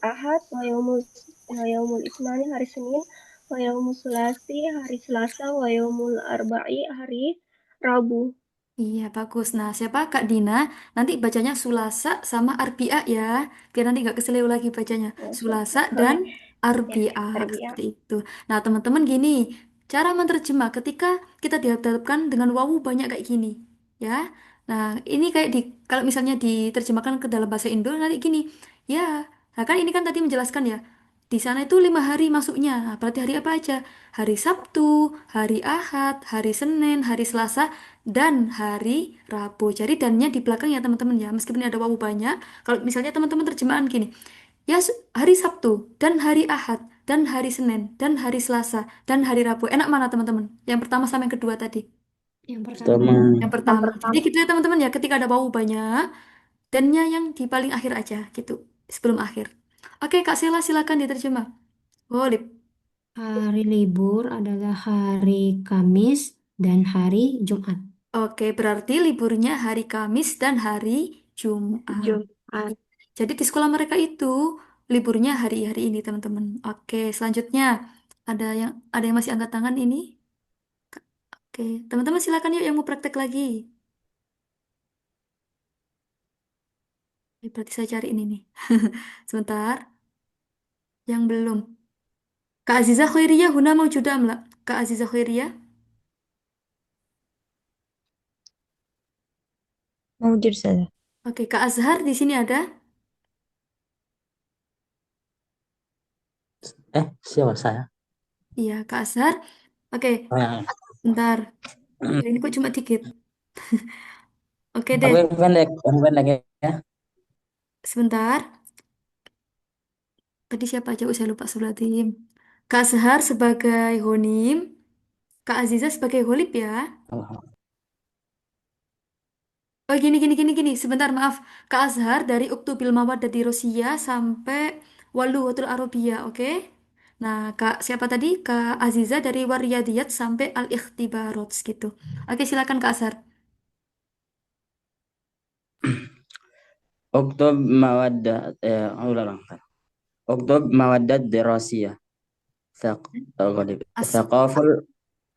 Ahad, wayamul isnani, hari Senin, wayamul sulasi, hari Selasa, wayamul arba'i, hari Rabu. Iya bagus. Nah siapa Kak Dina? Nanti bacanya Sulasa sama Arbi'a ya. Biar nanti nggak keseleo lagi bacanya. Sulasa dan Arbi'a Arbi'a. seperti itu. Nah teman-teman gini, cara menerjemah ketika kita dihadapkan dengan wawu banyak kayak gini, ya. Nah ini kayak kalau misalnya diterjemahkan ke dalam bahasa Indo nanti gini, ya. Nah kan ini kan tadi menjelaskan ya. Di sana itu 5 hari masuknya. Nah, berarti hari apa aja? Hari Sabtu, hari Ahad, hari Senin, hari Selasa, dan hari Rabu. Jadi dannya di belakang ya teman-teman ya. Meskipun ada wawu banyak. Kalau misalnya teman-teman terjemahan gini. Ya hari Sabtu, dan hari Ahad, dan hari Senin, dan hari Selasa, dan hari Rabu. Enak mana teman-teman? Yang pertama sama yang kedua tadi? Yang pertama. Yang pertama. Jadi gitu ya teman-teman ya. Ketika ada wawu banyak, dannya yang di paling akhir aja gitu. Sebelum akhir. Oke Kak Sela silakan diterjemah. Boleh. Hari libur adalah hari Kamis dan hari Jumat. Oke, berarti liburnya hari Kamis dan hari Jumat. Jumat. Jadi di sekolah mereka itu liburnya hari-hari ini, teman-teman. Oke, selanjutnya ada yang masih angkat tangan ini. Oke, teman-teman silakan yuk yang mau praktek lagi. Oke, berarti saya cari ini nih. Sebentar. Yang belum. Kak Aziza Khairiyah, Huna mau judam lah. Kak Aziza Khairiyah. Mawjud saja. Oke, Kak Azhar di sini ada. Siapa saya? Iya, Kak Azhar. Oke, Nah, bentar. Ini kok cuma dikit. Oke deh, tapi pendek ya. sebentar. Tadi siapa aja? Oh, saya lupa sebelatim. Kak Azhar sebagai Honim, Kak Aziza sebagai Holib ya. Oh gini. Sebentar maaf. Kak Azhar dari Uktubil Mawaddah di Rosia sampai Waluwatul Arabia, oke? Nah, Kak siapa tadi? Kak Aziza dari Wariyadiyat sampai Al-Ikhtibarot gitu. Oke, silakan Kak Azhar. اكتب مودة أولا اكتب مودة دراسية غالب As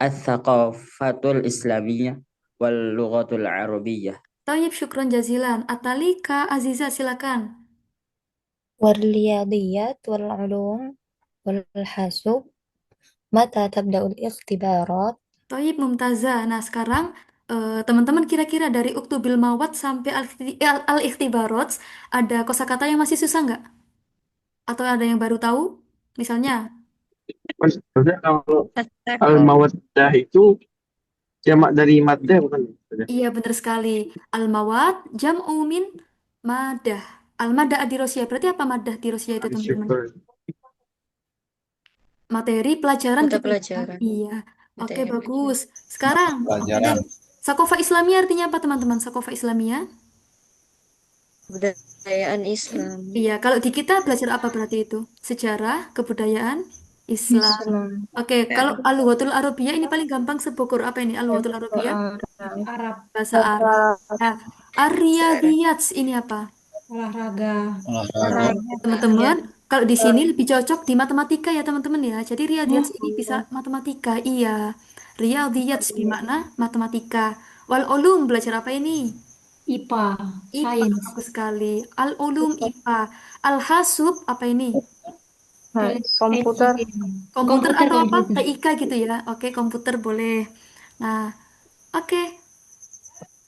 الثقافة الإسلامية واللغة العربية. Tayyib, syukron jazilan. Atali Kak Aziza, silakan. والرياضيات والعلوم والحاسوب متى تبدأ الاختبارات؟ Tayyib Mumtazah. Nah, sekarang teman-teman kira-kira dari Uktubil Mawat sampai Al-Ikhtibarot ada kosakata yang masih susah nggak? Atau ada yang baru tahu? Misalnya, Maksudnya kalau al-mawaddah itu jamak dari maddah bukan? iya benar sekali. Al-Mawat, jam'u min madah. Al-madah ad-dirosiyah. Berarti apa madah dirosiyah itu, teman-teman? Syukur. Materi pelajaran Mata gitu ya. pelajaran. Iya. Oke, Materi bagus. Sekarang, Pelajaran. Sakofa Islamiyah artinya apa, teman-teman? Sakofa Islamiyah? Kebudayaan Islam. Iya, kalau di kita belajar apa berarti itu? Sejarah, kebudayaan, Islam. Islam. Oke, kalau Al-Lughatul Arabiyyah ini paling gampang sebukur apa ini? Al-Lughatul Arabiyyah? Arab, Bahasa Arab. Nah, Ar-Riyadiyat ini apa? olahraga, Olahraga. Teman-teman, kalau di sini lebih cocok di matematika ya, teman-teman ya. Jadi Riyadiyat ini bisa matematika. Iya. Riyadiyat bermakna matematika. Wal ulum belajar apa ini? IPA, IPA, sains, bagus sekali. Al-ulum IPA. Al-hasub apa ini? Komputer. Komputer atau apa? komputer. TIK gitu ya. Oke, komputer boleh. Nah, oke.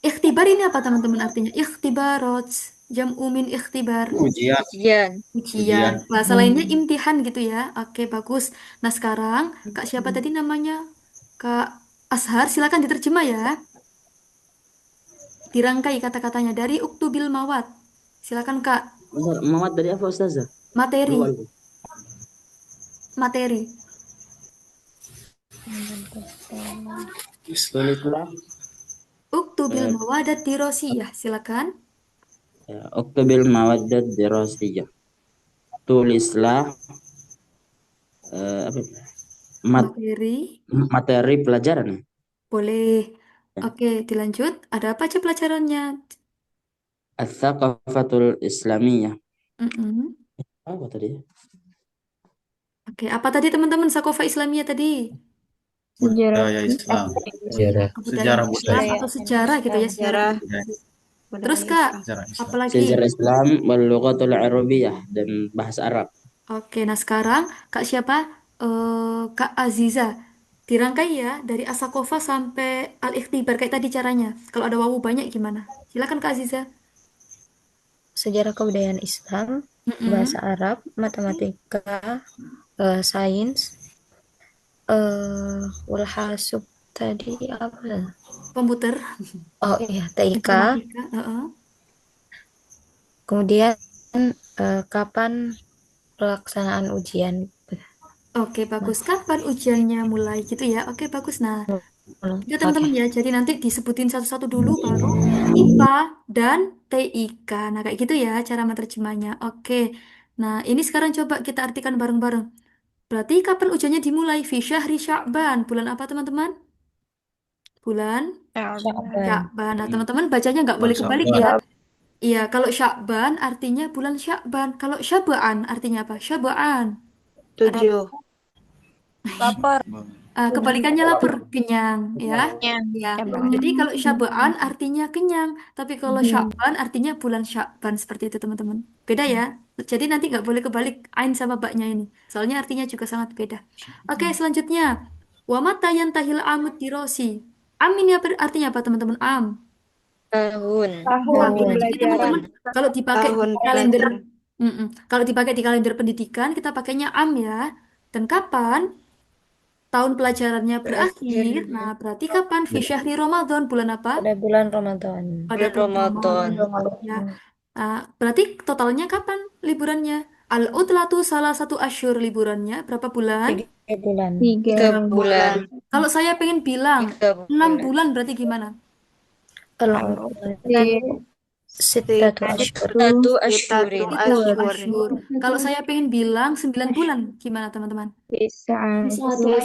Ikhtibar ini apa teman-teman artinya? Ikhtibarot. Jam'u min ikhtibar. Ujian. Ujian. Ujian. Bahasa lainnya imtihan gitu ya. Oke, bagus. Nah, sekarang Kak siapa tadi namanya? Kak Ashar, silakan diterjemah ya. Dirangkai kata-katanya dari Uktubil Mawat. Silakan Kak. Muhammad dari apa Ustazah? Materi. Lupa aku. Materi. Tulislah Uktubil Mawadat Dirosiyah. Silakan. Uktubil mawaddat dirasiyah. Tulislah apa itu? Materi. Materi pelajaran. Boleh. Oke, dilanjut. Ada apa aja pelajarannya? Al-thaqafatul islamiyah. Mm-mm. Apa tadi? Oke, apa tadi teman-teman Sakofa Islamiyah tadi? Budaya Islam. Sejarah. Sejarah Islam budaya. atau sejarah gitu ya, sejarah. Terus Kak, Sejarah Islam. apa lagi? Sejarah Islam wal lughatul arabiyyah dan bahasa Arab. Oke, nah sekarang Kak siapa? Kak Aziza. Dirangkai ya dari Asakofa sampai Al-Ikhtibar kayak tadi caranya. Kalau ada wawu banyak gimana? Silakan Kak Aziza. Sejarah kebudayaan Islam, bahasa Arab, matematika, sains, walhasub tadi apa? Komputer. Oh iya, TIK. Matematika, heeh. Kemudian kapan pelaksanaan ujian? Oke, bagus. Kapan ujiannya mulai gitu ya? Oke, bagus. Nah, itu Oke. teman-teman ya. Jadi nanti disebutin satu-satu dulu baru IPA dan TIK. Nah, kayak gitu ya cara menerjemahnya. Oke. Nah, ini sekarang coba kita artikan bareng-bareng. Berarti kapan ujiannya dimulai? Fi syahri Sya'ban. Bulan apa, teman-teman? Bulan Sya'ban. Nah, teman-teman bacanya nggak boleh kebalik ya. Iya, kalau Sya'ban artinya bulan Sya'ban. Kalau Syaba'an artinya apa? Syaba'an. Ada 7. Lapar. kebalikannya lapar, kenyang ya. Kenyang. Ya. Jadi kalau Syaba'an artinya kenyang, tapi kalau Sya'ban artinya bulan Sya'ban seperti itu, teman-teman. Beda ya. Jadi nanti nggak boleh kebalik ain sama baknya ini. Soalnya artinya juga sangat beda. Oke, selanjutnya. Wa mata yantahil amud dirosi. Am ini artinya apa, teman-teman? Am. Tahun. Jadi teman-teman kalau dipakai Tahun di kalender, pelajaran. kalau dipakai di kalender pendidikan kita pakainya am ya. Dan kapan tahun pelajarannya berakhir? Nah, berarti kapan? Fi syahri Ramadan, bulan apa? Pada bulan Ramadan. Pada bulan Ramadan. Ya. Berarti totalnya kapan liburannya? Al-utlatu salah satu asyur liburannya berapa bulan? 3 bulan. 3 bulan. Kalau saya pengen bilang 3 6 bulan. bulan berarti gimana? Kalau Sittatu ashhur. Satu asyurin. Itu asyur. Kalau saya pengen bilang 9 bulan, gimana teman-teman? Tis'atu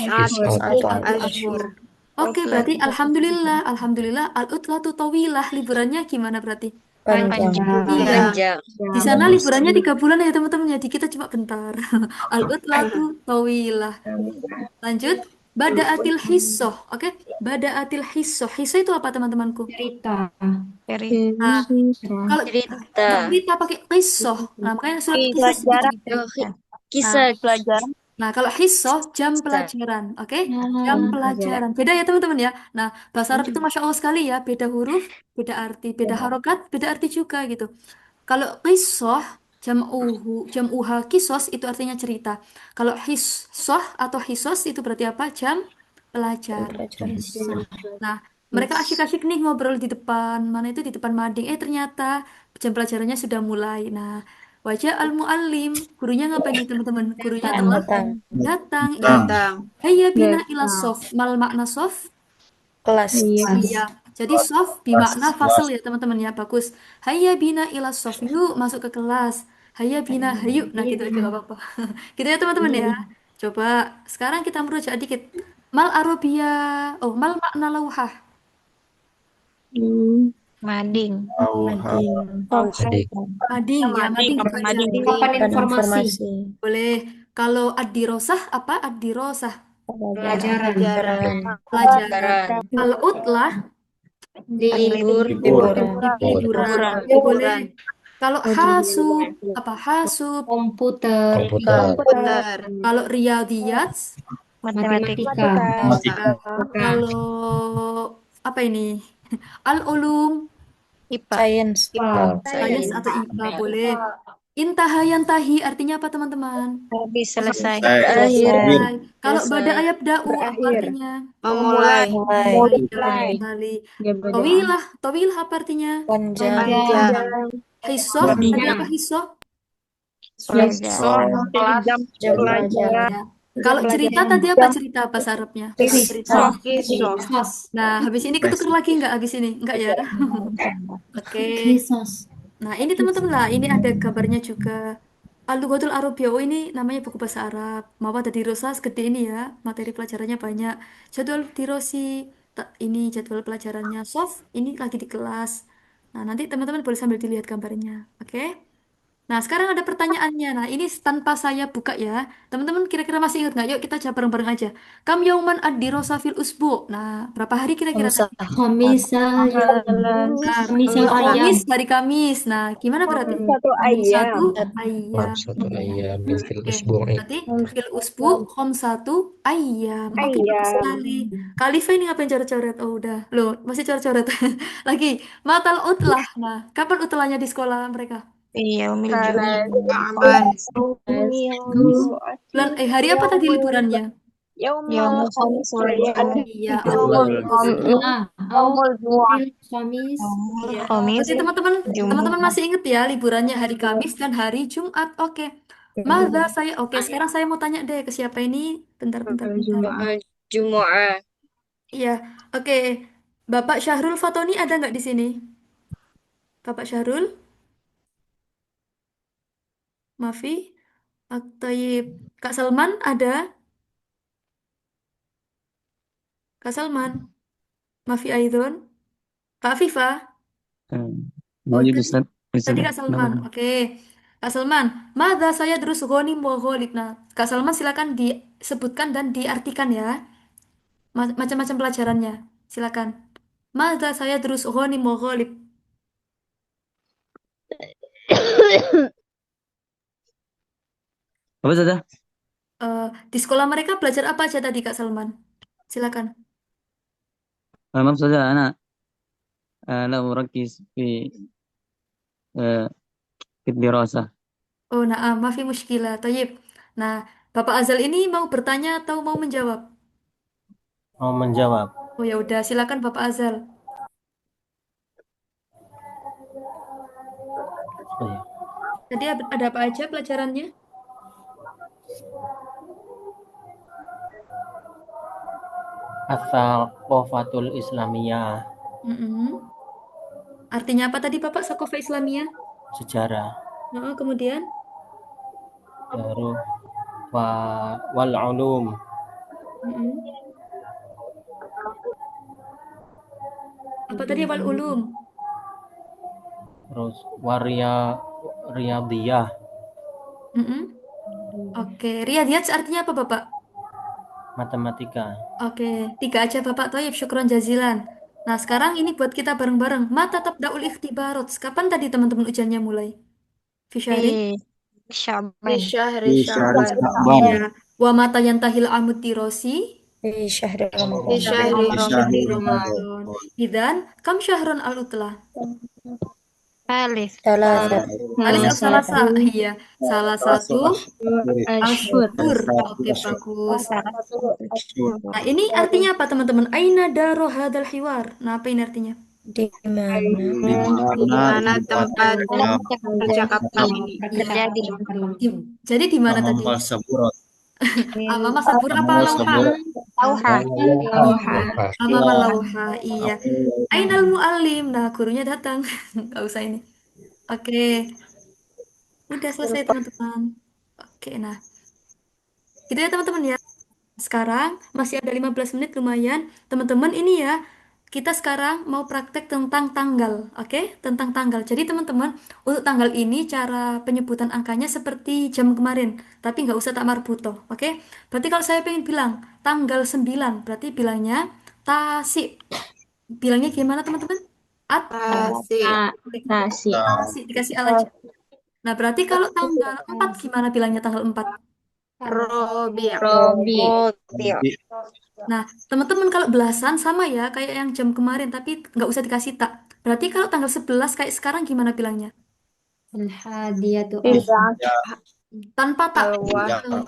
Asyur. Oke, berarti alhamdulillah, alhamdulillah al-utlatu tawilah. Liburannya gimana berarti? Panjang. Iya. panjang. Di sana liburannya 3 bulan ya teman-teman. Jadi kita cuma bentar. Al-utlatu tawilah. Lanjut. Bada'atil hissoh. Oke. Bada'atil hissoh. Hissoh itu apa teman-temanku? Cerita. Nah, kalau Cerita. cerita pakai kissoh. Nah, makanya surat kisah gitu. Kisah. Nah, kalau hissoh jam pelajaran, oke? Jam pelajaran. Beda ya teman-teman ya. Nah, bahasa Arab itu masya Allah sekali ya. Beda huruf, beda arti, beda harokat, beda arti juga gitu. Kalau kissoh jam uha kisos itu artinya cerita. Kalau hissoh atau hisos itu berarti apa? Jam pelajaran. Nah, mereka asyik-asyik nih ngobrol di depan. Mana itu di depan mading. Ternyata jam pelajarannya sudah mulai. Nah, wajah al-muallim. Gurunya ngapain nih teman-teman? Gurunya telah datang. Hayya bina ila sof. Mal makna sof? Kelas. Iya. Jadi sof bimakna fasel ya teman-teman ya. Bagus. Hayya bina ila sof. Yuk masuk ke kelas. Hayya bina hayu. Nah gitu aja gak apa-apa. Gitu ya teman-teman ya. Coba sekarang kita merujuk dikit. Mal arabia. Oh, mal makna lauhah. Mading. Mading ya, mading itu aja. Papan informasi. Boleh. Kalau ad-dirosah apa? Ad-dirosah. Pelajaran. Pelajaran. Kalau utlah liburan. Boleh. Kalau hasub apa? Hasub Komputer. Kalau riyadiyat Matematika. kalau apa ini? Al-ulum Science. sains atau IPA boleh. Intahayantahi artinya apa teman-teman? Habis selesai. Berakhir. Kalau bada ayat da'u apa artinya? Memulai. Kembali. Tawilah apa artinya? Panjang. Hisoh, tadi apa hisoh? Jam pelajaran. Ya. Kalau cerita tadi apa cerita bahasa Arabnya? Nah, habis ini ketukar lagi nggak habis ini? Enggak ya? Oke. Nah, ini teman-teman lah, ini ada gambarnya juga. Al-Lughatul Arabiyyah, oh ini namanya buku bahasa Arab. Mawad di Rosa segede ini ya, materi pelajarannya banyak. Jadwal Dirosi, ini jadwal pelajarannya soft, ini lagi di kelas. Nah, nanti teman-teman boleh sambil dilihat gambarnya, oke? Nah, sekarang ada pertanyaannya. Nah, ini tanpa saya buka ya. Teman-teman kira-kira masih ingat nggak? Yuk kita jawab bareng-bareng aja. Kam yauman ad-dirasa fil usbu. Nah, berapa hari kira-kira tadi? Khamisal Khamisal ayam. Kamis, hari Kamis. Nah, gimana berarti? Satu ayam. Satu ayam. fil Oke, usbu'i. berarti fil usbu satu ayam. Oke, bagus sekali. Kalifa ini ngapain coret-coret? Oh, udah. Loh, masih coret-coret. Lagi. Matal utlah. Nah, kapan utlahnya di sekolah mereka? Bulan hari apa tadi liburannya? Iya, Kamis. Berarti teman-teman masih ingat ya liburannya hari Kamis dan hari Jumat. Oke. Mada saya oke, sekarang saya mau tanya deh ke siapa ini? Bentar. Jumu'ah. Iya, oke. Bapak Syahrul Fatoni ada nggak di sini? Bapak Syahrul? Mafi? Tayyib. Kak Salman ada? Kak Salman? Mafi Aidon? Kak Afifa? Tadi Kak Salman. Oke. Kak Salman, mada saya terus ghonim wa ghalib. Nah, Kak Salman silakan disebutkan dan diartikan ya. Macam-macam pelajarannya. Silakan. Mada saya terus ghonim wa ghalib. Apa saja? Di sekolah mereka belajar apa aja tadi Kak Salman? Silakan. Maaf saja anak. لا أركز في الدراسة. Oh, nah, maafi muskilah. Tayyib. Nah, Bapak Azal ini mau bertanya atau mau menjawab? Mau menjawab. Oh ya udah, silakan Bapak Azal. Tadi ada apa aja pelajarannya? Ats-tsaqafatul Islamiyah. Artinya apa tadi Bapak? Sakofa Islamiyah. sejarah. Kemudian Terus wal ulum. apa tadi wal ulum? Terus riyadiyah. Oke, riyadiyat artinya apa Bapak? Matematika. Oke, 3 aja Bapak. Thayyib, syukron jazilan. Nah, sekarang ini buat kita bareng-bareng. Mata tabda'ul ikhtibarot. Kapan tadi teman-teman ujiannya mulai? Fi syahri? Sya'ban. Di syahri Sya'ban. Iya. Wa mata yantahil amud tirosi? Fi syahri Di Ramadan. syahri Di syahri Ramadan. Ramadan. Idan, kam syahrun al-utlah? Alif. Alis atau salasa? Iya, salah satu Ashhur. ashhur. Oke, bagus. Nah, ini artinya apa, teman-teman? Aina daru hadal hiwar. Nah, apa ini artinya? Di mana Di mana tempat percakapan ini terjadi? Jadi di mana tadi? Amam saburat. Amama sabur apa lauha? Lauha. Amama lauha. Iya. Ainal muallim. Nah, gurunya datang. Nggak usah ini. Oke. Udah selesai, teman-teman. Oke, nah. Gitu ya, teman-teman ya. Sekarang masih ada 15 menit lumayan. Teman-teman ini ya, kita sekarang mau praktek tentang tanggal. Oke? Tentang tanggal. Jadi teman-teman, untuk tanggal ini cara penyebutan angkanya seperti jam kemarin. Tapi nggak usah tak marbuto. Oke? Berarti kalau saya pengen bilang tanggal 9, berarti bilangnya tasi. Bilangnya gimana teman-teman? Tasi. Tasi. Dikasih al aja. Nah, berarti kalau tanggal 4 gimana bilangnya tanggal 4? Robi'. Nah, teman-teman kalau belasan sama ya kayak yang jam kemarin, tapi nggak usah dikasih tak. Berarti kalau tanggal 11 kayak sekarang gimana bilangnya? Al-hadiyatu Tanpa tak.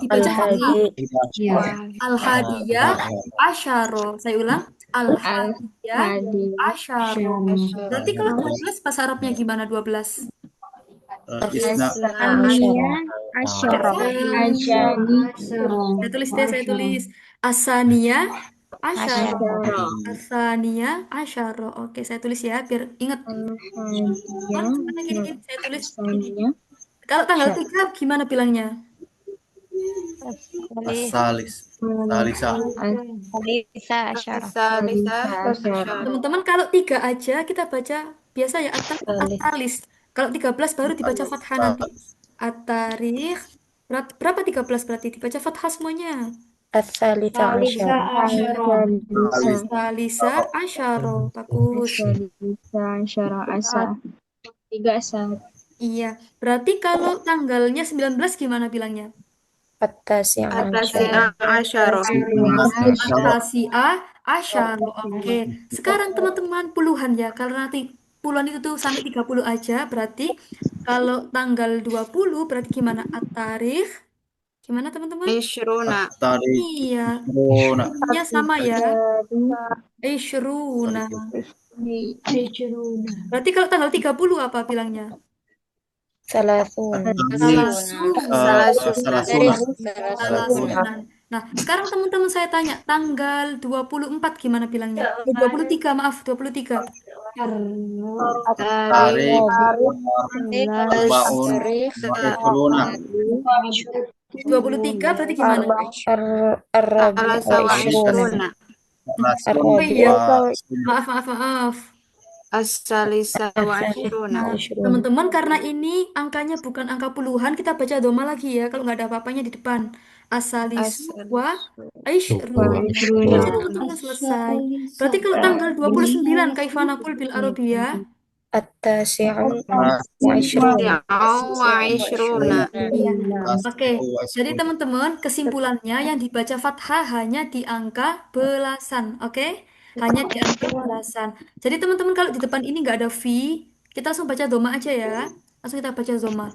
Dibaca fathah. Al-hadiyah asyaro. Saya ulang. Al-hadiyah asyaro. Berarti kalau 12 bahasa Arabnya gimana 12? Isna Saya tulis deh, saya tulis. Asania asyaro. Asania asyaro. Oke, saya tulis ya biar ingat. Karena gini, saya tulis gini. Kalau tanggal 3 gimana bilangnya? Salisa. Teman-teman kalau 3 aja kita baca biasa ya atalis. Kalau 13 baru dibaca fathah nanti. At-tarikh. Berapa 13 berarti dibaca fathah semuanya? As-salisa As-salisa asyaro. Bagus. Iya. Berarti kalau tanggalnya 19 gimana bilangnya? At-tasi'a asyara. At-tasi'a asyara. Oke. Sekarang teman-teman puluhan ya. Karena nanti puluhan itu tuh sampai 30 aja. Berarti kalau tanggal 20 berarti gimana? At-tarikh. Gimana teman-teman? Ishruna. Iya. Nya sama ya. Ishruna. Berarti kalau tanggal 30 apa bilangnya? Salasun. Nah, sekarang teman-teman saya tanya, tanggal 24 gimana bilangnya? 23, maaf, 23. Tarik. Baun. 23 berarti gimana? Oh iya. Maaf. As-salisa wa ashruna. Teman-teman, karena ini angkanya bukan angka puluhan, kita baca doma lagi ya. Kalau nggak ada apa-apanya di depan. Asalisu wa aishruna. Baca teman-teman selesai. Berarti kalau tanggal 29 kaifanakul bil arabiyah. At-tasi'u wa ashruna. Iya. Oke. Jadi teman-teman, kesimpulannya yang dibaca fathah hanya di angka belasan. Oke? Hanya di angka belasan. Jadi teman-teman kalau di depan ini nggak ada V, kita langsung baca doma aja ya. Langsung kita baca doma.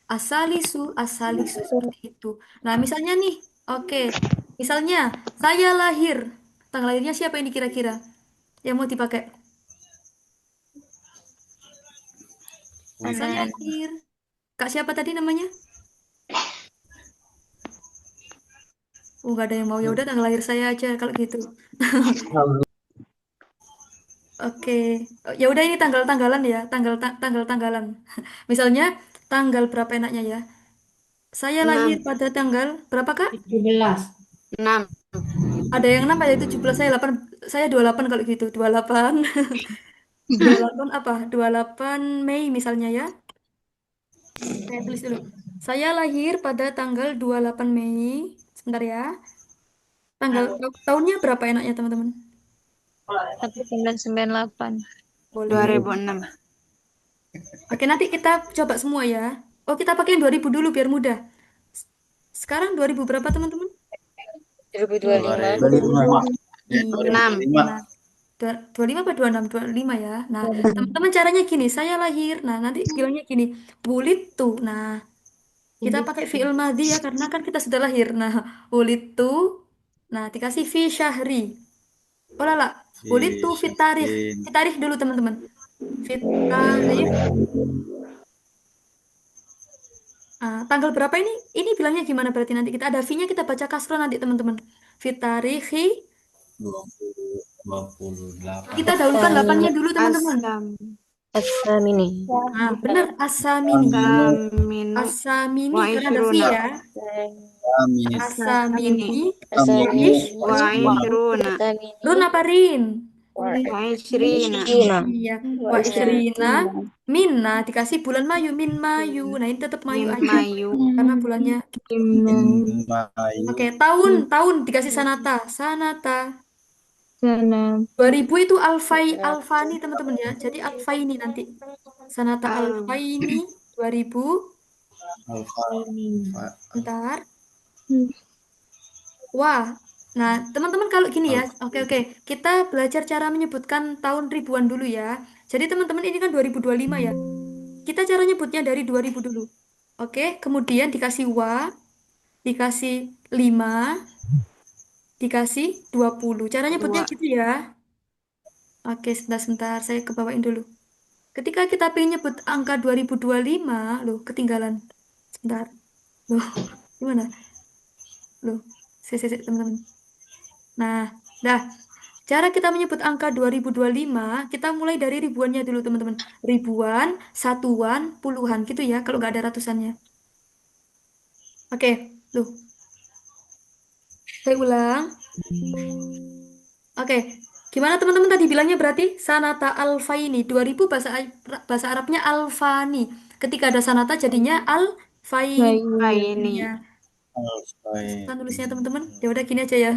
Asalisu seperti itu. Nah, misalnya nih, oke. Misalnya saya lahir. Tanggal lahirnya siapa ini kira-kira? Yang mau dipakai? Saya lahir. Kak siapa tadi namanya? Nggak ada yang mau. Ya udah tanggal lahir saya aja kalau gitu. Oke. Ya udah ini tanggal-tanggalan ya, tanggal-tanggalan. Misalnya tanggal berapa enaknya ya? Saya lahir 6. pada tanggal berapa, Kak? 17. 6. Ada yang 6, ada yang 17, saya 8. Saya 28 kalau gitu. 28. 28 apa? 28 Mei misalnya ya. Saya tulis dulu. Saya lahir pada tanggal 28 Mei. Sebentar ya. Tahunnya berapa enaknya, teman-teman? 1998. Boleh. 2006. Oke, nanti kita coba semua ya. Oh, kita pakai yang 2000 dulu biar mudah. Sekarang 2000 berapa, teman-teman? 2025. 25. Ya, 6. 2025. Nah, 25 apa 26? 25 ya. Nah, teman-teman caranya gini, saya lahir. Nah, nanti bilangnya gini, wulitu. Nah, kita pakai fi'il madhi ya, karena kan kita sudah lahir. Nah, wulitu. Nah, dikasih fi syahri. Oh lala, wulitu fit tarikh. Syahrin. Fit tarikh dulu, teman-teman. Fit tarikh. Tanggal berapa ini? Ini bilangnya gimana berarti nanti kita ada fi-nya, kita baca kasroh nanti, teman-teman. Fit tarikhi. 28. Kita dahulukan 8-nya dulu, teman-teman. As-samini. Benar, asamini. Asaminu. Asamini Wa karena ada fi ishruna. ya. Amin. Asamini. As-samini. Ish. Wa ishruna. Run apa rin? Wa ishrina. Iya. Wa ishrina. Minna dikasih bulan Mayu. Min Mayu. Nah, ini tetap Mayu Min aja. Mayu. Karena bulannya. Mayu. Oke, tahun dikasih sanata. Sanata. 2000 itu alfani, teman-teman ya. Jadi alfaini nanti. Sanata alfaini 2000. Bentar. Wah. Nah, teman-teman kalau gini ya. Oke. Kita belajar cara menyebutkan tahun ribuan dulu ya. Jadi teman-teman ini kan 2025 ya. Kita cara nyebutnya dari 2000 dulu. Oke, kemudian dikasih wa, dikasih 5, dikasih 20. Cara nyebutnya gitu ya. Oke, sebentar, saya kebawain dulu. Ketika kita pengen nyebut angka 2025, loh, ketinggalan. Sebentar. Loh, gimana? Loh, teman-teman. Nah, dah. Cara kita menyebut angka 2025, kita mulai dari ribuannya dulu, teman-teman. Ribuan, satuan, puluhan, gitu ya, kalau nggak ada ratusannya. Oke, loh. Saya ulang. Oke, gimana teman-teman tadi bilangnya berarti? Sanata alfaini, 2000 bahasa Arabnya alfani. Ketika ada sanata jadinya alfaini. Ya. Susah nulisnya, teman-teman. Ya udah gini aja ya.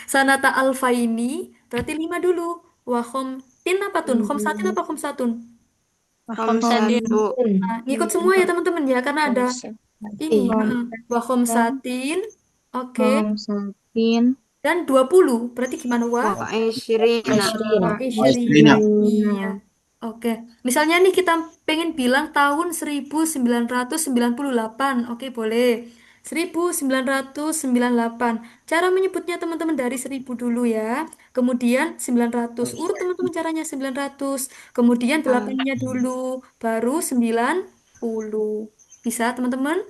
Sanata alfaini berarti 5 dulu. Wa khomtin apa tun? Khomsatin apa khomsatun? Khamsatu. Nah, ngikut semua ya teman-teman ya, karena ada ini. Wa khomsatin. Oke. Dan 20. Berarti gimana, Wa? Wa ishrina. Isyrina. Iya. Oke. Misalnya nih kita pengen bilang tahun 1998. Oke, boleh. 1998. Cara menyebutnya teman-teman dari 1000 dulu ya. Kemudian 900. Urut teman-teman caranya 900. Kemudian 8-nya dulu. Baru 90. Bisa teman-teman?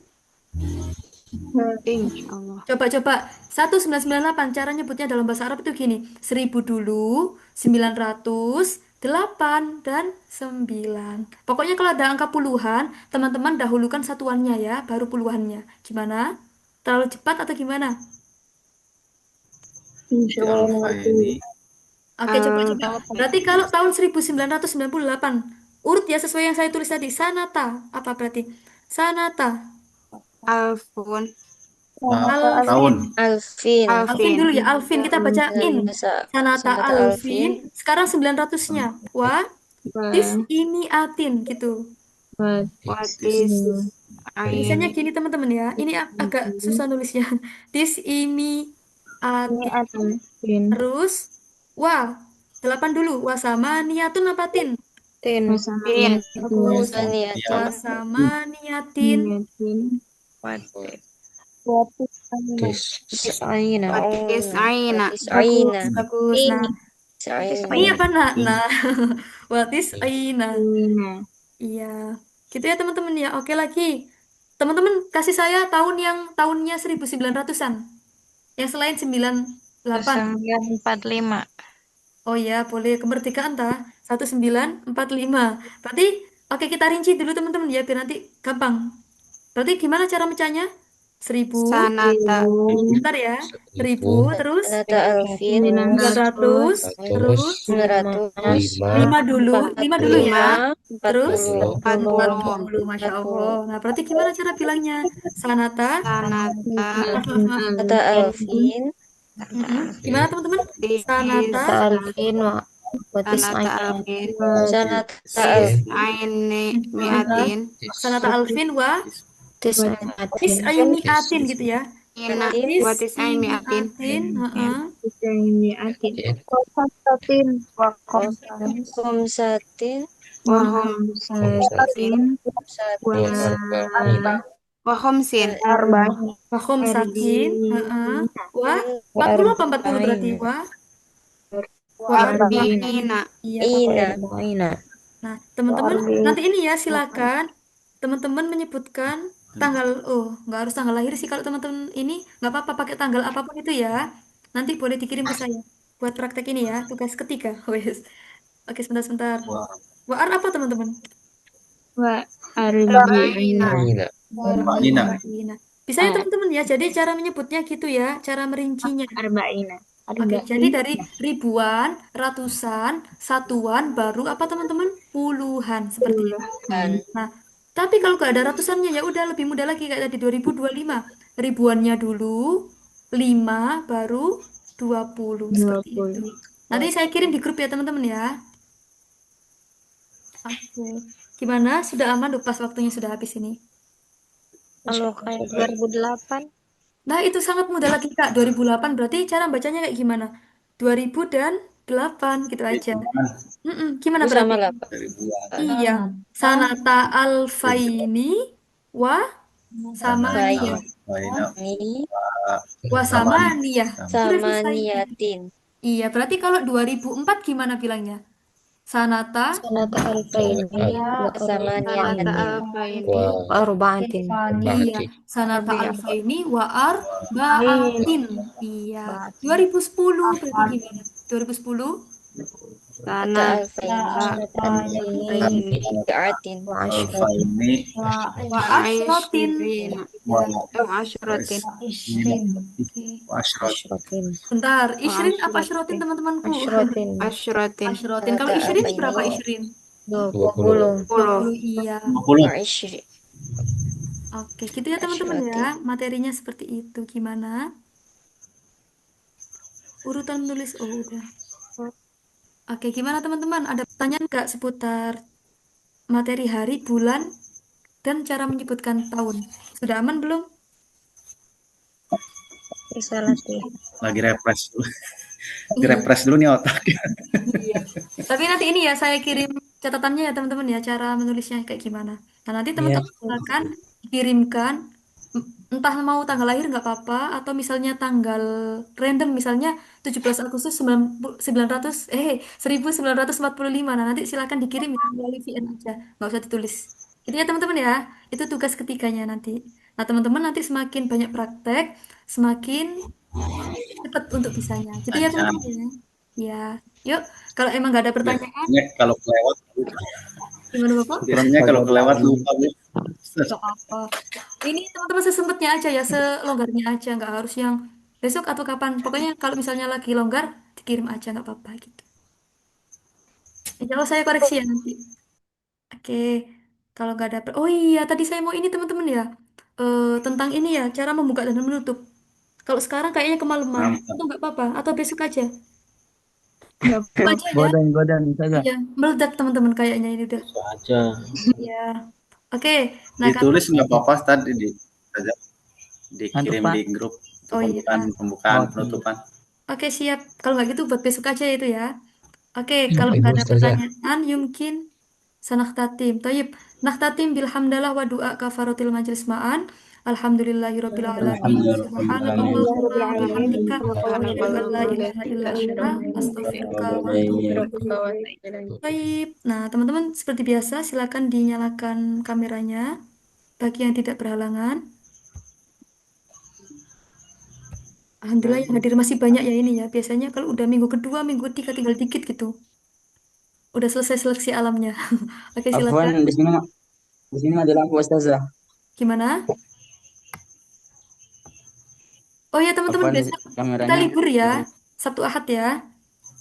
Insyaallah. Coba 1998 cara nyebutnya dalam bahasa Arab itu gini. 1000 dulu, 900, 8 dan 9. Pokoknya kalau ada angka puluhan, teman-teman dahulukan satuannya ya, baru puluhannya. Gimana? Terlalu cepat atau gimana? Alfaini. Oke, coba. Berarti kalau tahun 1998, urut ya sesuai yang saya tulis tadi. Sanata. Apa berarti? Sanata. Alfun. Tahun. Alfin dulu ya, Alfin. Kita bacain. Sanata Alfin. Sekarang 900-nya. Wah, tis ini atin gitu. Watis. Tulisannya gini teman-teman ya. Ini agak susah nulisnya. Tis ini atin. Terus, wah, 8 dulu. Wasama niatun apa tin? Bagus. Wasama niatin. Tis'aina. Bagus. Nah, ini apa nak? Nah, watis aina. Iya, gitu ya teman-teman ya. Oke lagi, teman-teman kasih saya tahunnya 1900-an, yang selain 98. 1945. Oh ya, boleh kemerdekaan ta? 1945. Berarti oke kita rinci dulu teman-teman ya biar nanti gampang. Berarti gimana cara mecahnya? 1000, Sanata. bentar ya. 1000 terus Sanata Alfin. 900 terus 900. 5 dulu, 5 dulu ya. 5. Terus 40. 40, Masya Allah. Nah, berarti gimana cara bilangnya? Sanata. Sanata. Sanata Alfin. Gimana teman-teman? Sanata. Sanata Alfin Sanata Alfin. Sanata Alfin. Aini miatin. Sanata Alfin wa Tis'atin. tis'aymi'atin gitu ya. Ina watis miatin. Khomsatin. Wahom wahomsin. Wahum satin. Wah, 40 apa 40 berarti? Arba'ina. Ina. Nah, teman-teman, nanti ini ya silakan teman-teman menyebutkan tanggal, nggak harus tanggal lahir sih kalau teman-teman ini nggak apa-apa pakai tanggal apapun itu ya. Nanti boleh dikirim ke saya buat praktek ini ya, tugas ketiga. Wes. Oke, sebentar. Waar apa teman-teman? Arba'ina. Arba'ina. Bisa ya teman-teman ya. Jadi cara menyebutnya gitu ya, cara merincinya. Oke, jadi dari ribuan, ratusan, satuan, baru apa teman-teman? Puluhan seperti itu. Nah, tapi kalau nggak ada ratusannya ya udah lebih mudah lagi kayak tadi 2025. Ribuannya dulu, 5 baru 20 seperti itu. Nanti saya kirim di grup ya teman-teman ya. Oke. Gimana? Sudah aman pas waktunya sudah habis ini? Kalau kayak 2008. Nah, itu sangat mudah lagi Kak. 2008 berarti cara bacanya kayak gimana? 2008 gitu aja. Gimana Itu sama berarti? 8. Iya. Sanata alfaini wa samaniyah. Wa samaniyah. Udah selesai. Samaniyatin. Iya, berarti kalau 2004 gimana bilangnya? Sanata Alfaini. Samaniyatin. Arba'atin. Iya, sanata alfaini wa arba'atin. Iya. 2010 berarti gimana? 2010 Sanata Alfaini. wa ashrotin. Bentar, ishrin apa ashrotin teman-temanku? Ashrotin. Ashrotin. Kalau ishrin berapa ishrin? 20. 20, iya. Ishrin. Oke, gitu ya teman-teman ya. Materinya seperti itu. Gimana? Urutan menulis, udah. Oke, gimana teman-teman? Ada pertanyaan nggak seputar materi hari, bulan, dan cara menyebutkan tahun? Sudah aman belum? Bisa latih. Lagi refresh dulu. Refresh dulu nih otak. Iya. Tapi nanti ini ya saya kirim catatannya ya teman-teman ya, cara menulisnya kayak gimana. Nah, nanti teman-teman silakan kirimkan entah mau tanggal lahir nggak apa-apa atau misalnya tanggal random misalnya 17 Agustus 1945. Nah, nanti silakan dikirim ya melalui VN aja. Nggak usah ditulis. Itu ya teman-teman ya. Itu tugas ketiganya nanti. Nah, teman-teman nanti semakin banyak praktek, semakin cepat untuk bisanya. Gitu ya teman-teman ya. Ya, yuk. Kalau emang nggak ada pertanyaan, Kalau kelewat, gimana Bapak? ukurannya kalau kelewat lupa Bu. Nggak apa. Ini teman-teman sesempatnya aja ya, selonggarnya aja, nggak harus yang besok atau kapan. Pokoknya kalau misalnya lagi longgar, dikirim aja nggak apa-apa gitu. Insya Allah saya koreksi ya nanti. Oke, kalau nggak ada, oh iya tadi saya mau ini teman-teman ya, tentang ini ya, cara membuka dan menutup. Kalau sekarang kayaknya kemalaman, itu nggak apa-apa, atau besok aja. Besok aja ya. Godan saja. Iya, meledak teman-teman kayaknya ini udah. aja. Iya. Oke, nah Ditulis nggak apa-apa tadi dikirim Pak. di grup Oh iya. pembukaan, penutupan. Oke, siap. Kalau nggak gitu buat besok aja itu ya. Oke, kalau nggak ada pertanyaan, yumkin sanaktatim. Tayyib. Naktatim bilhamdalah wa du'a kafaratil majlis ma'an. Alhamdulillahirabbil alamin. Subhanakallahumma wa bihamdika asyhadu an la ilaha illa anta astaghfiruka wa atubu ilaik. Baik. Nah, teman-teman seperti biasa silakan dinyalakan kameranya bagi yang tidak berhalangan. Alhamdulillah yang hadir masih banyak ya ini ya. Biasanya kalau udah minggu kedua, minggu ketiga tinggal dikit gitu. Udah selesai seleksi alamnya. Oke, Afwan, silakan. di sini ada lampu Ustazah. Gimana? Oh ya teman-teman, Afwan, besok kita kameranya. libur ya. Sabtu Ahad ya.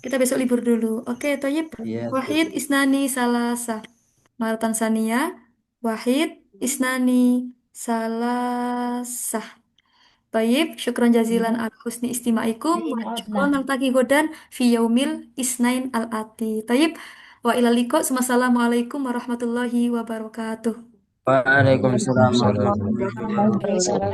Kita besok libur dulu. Oke, Toyib. Iya. Wahid, Isnani, Salasa. Maratan Sania. Wahid, Isnani, Salasa. Baik, syukron jazilan al husni istimaikum wa syukron al taqi godan fi yaumil isnain al ati. Taib, wa ilal liqa. Assalamualaikum warahmatullahi wabarakatuh. Waalaikumsalam warahmatullahi Waalaikumsalam.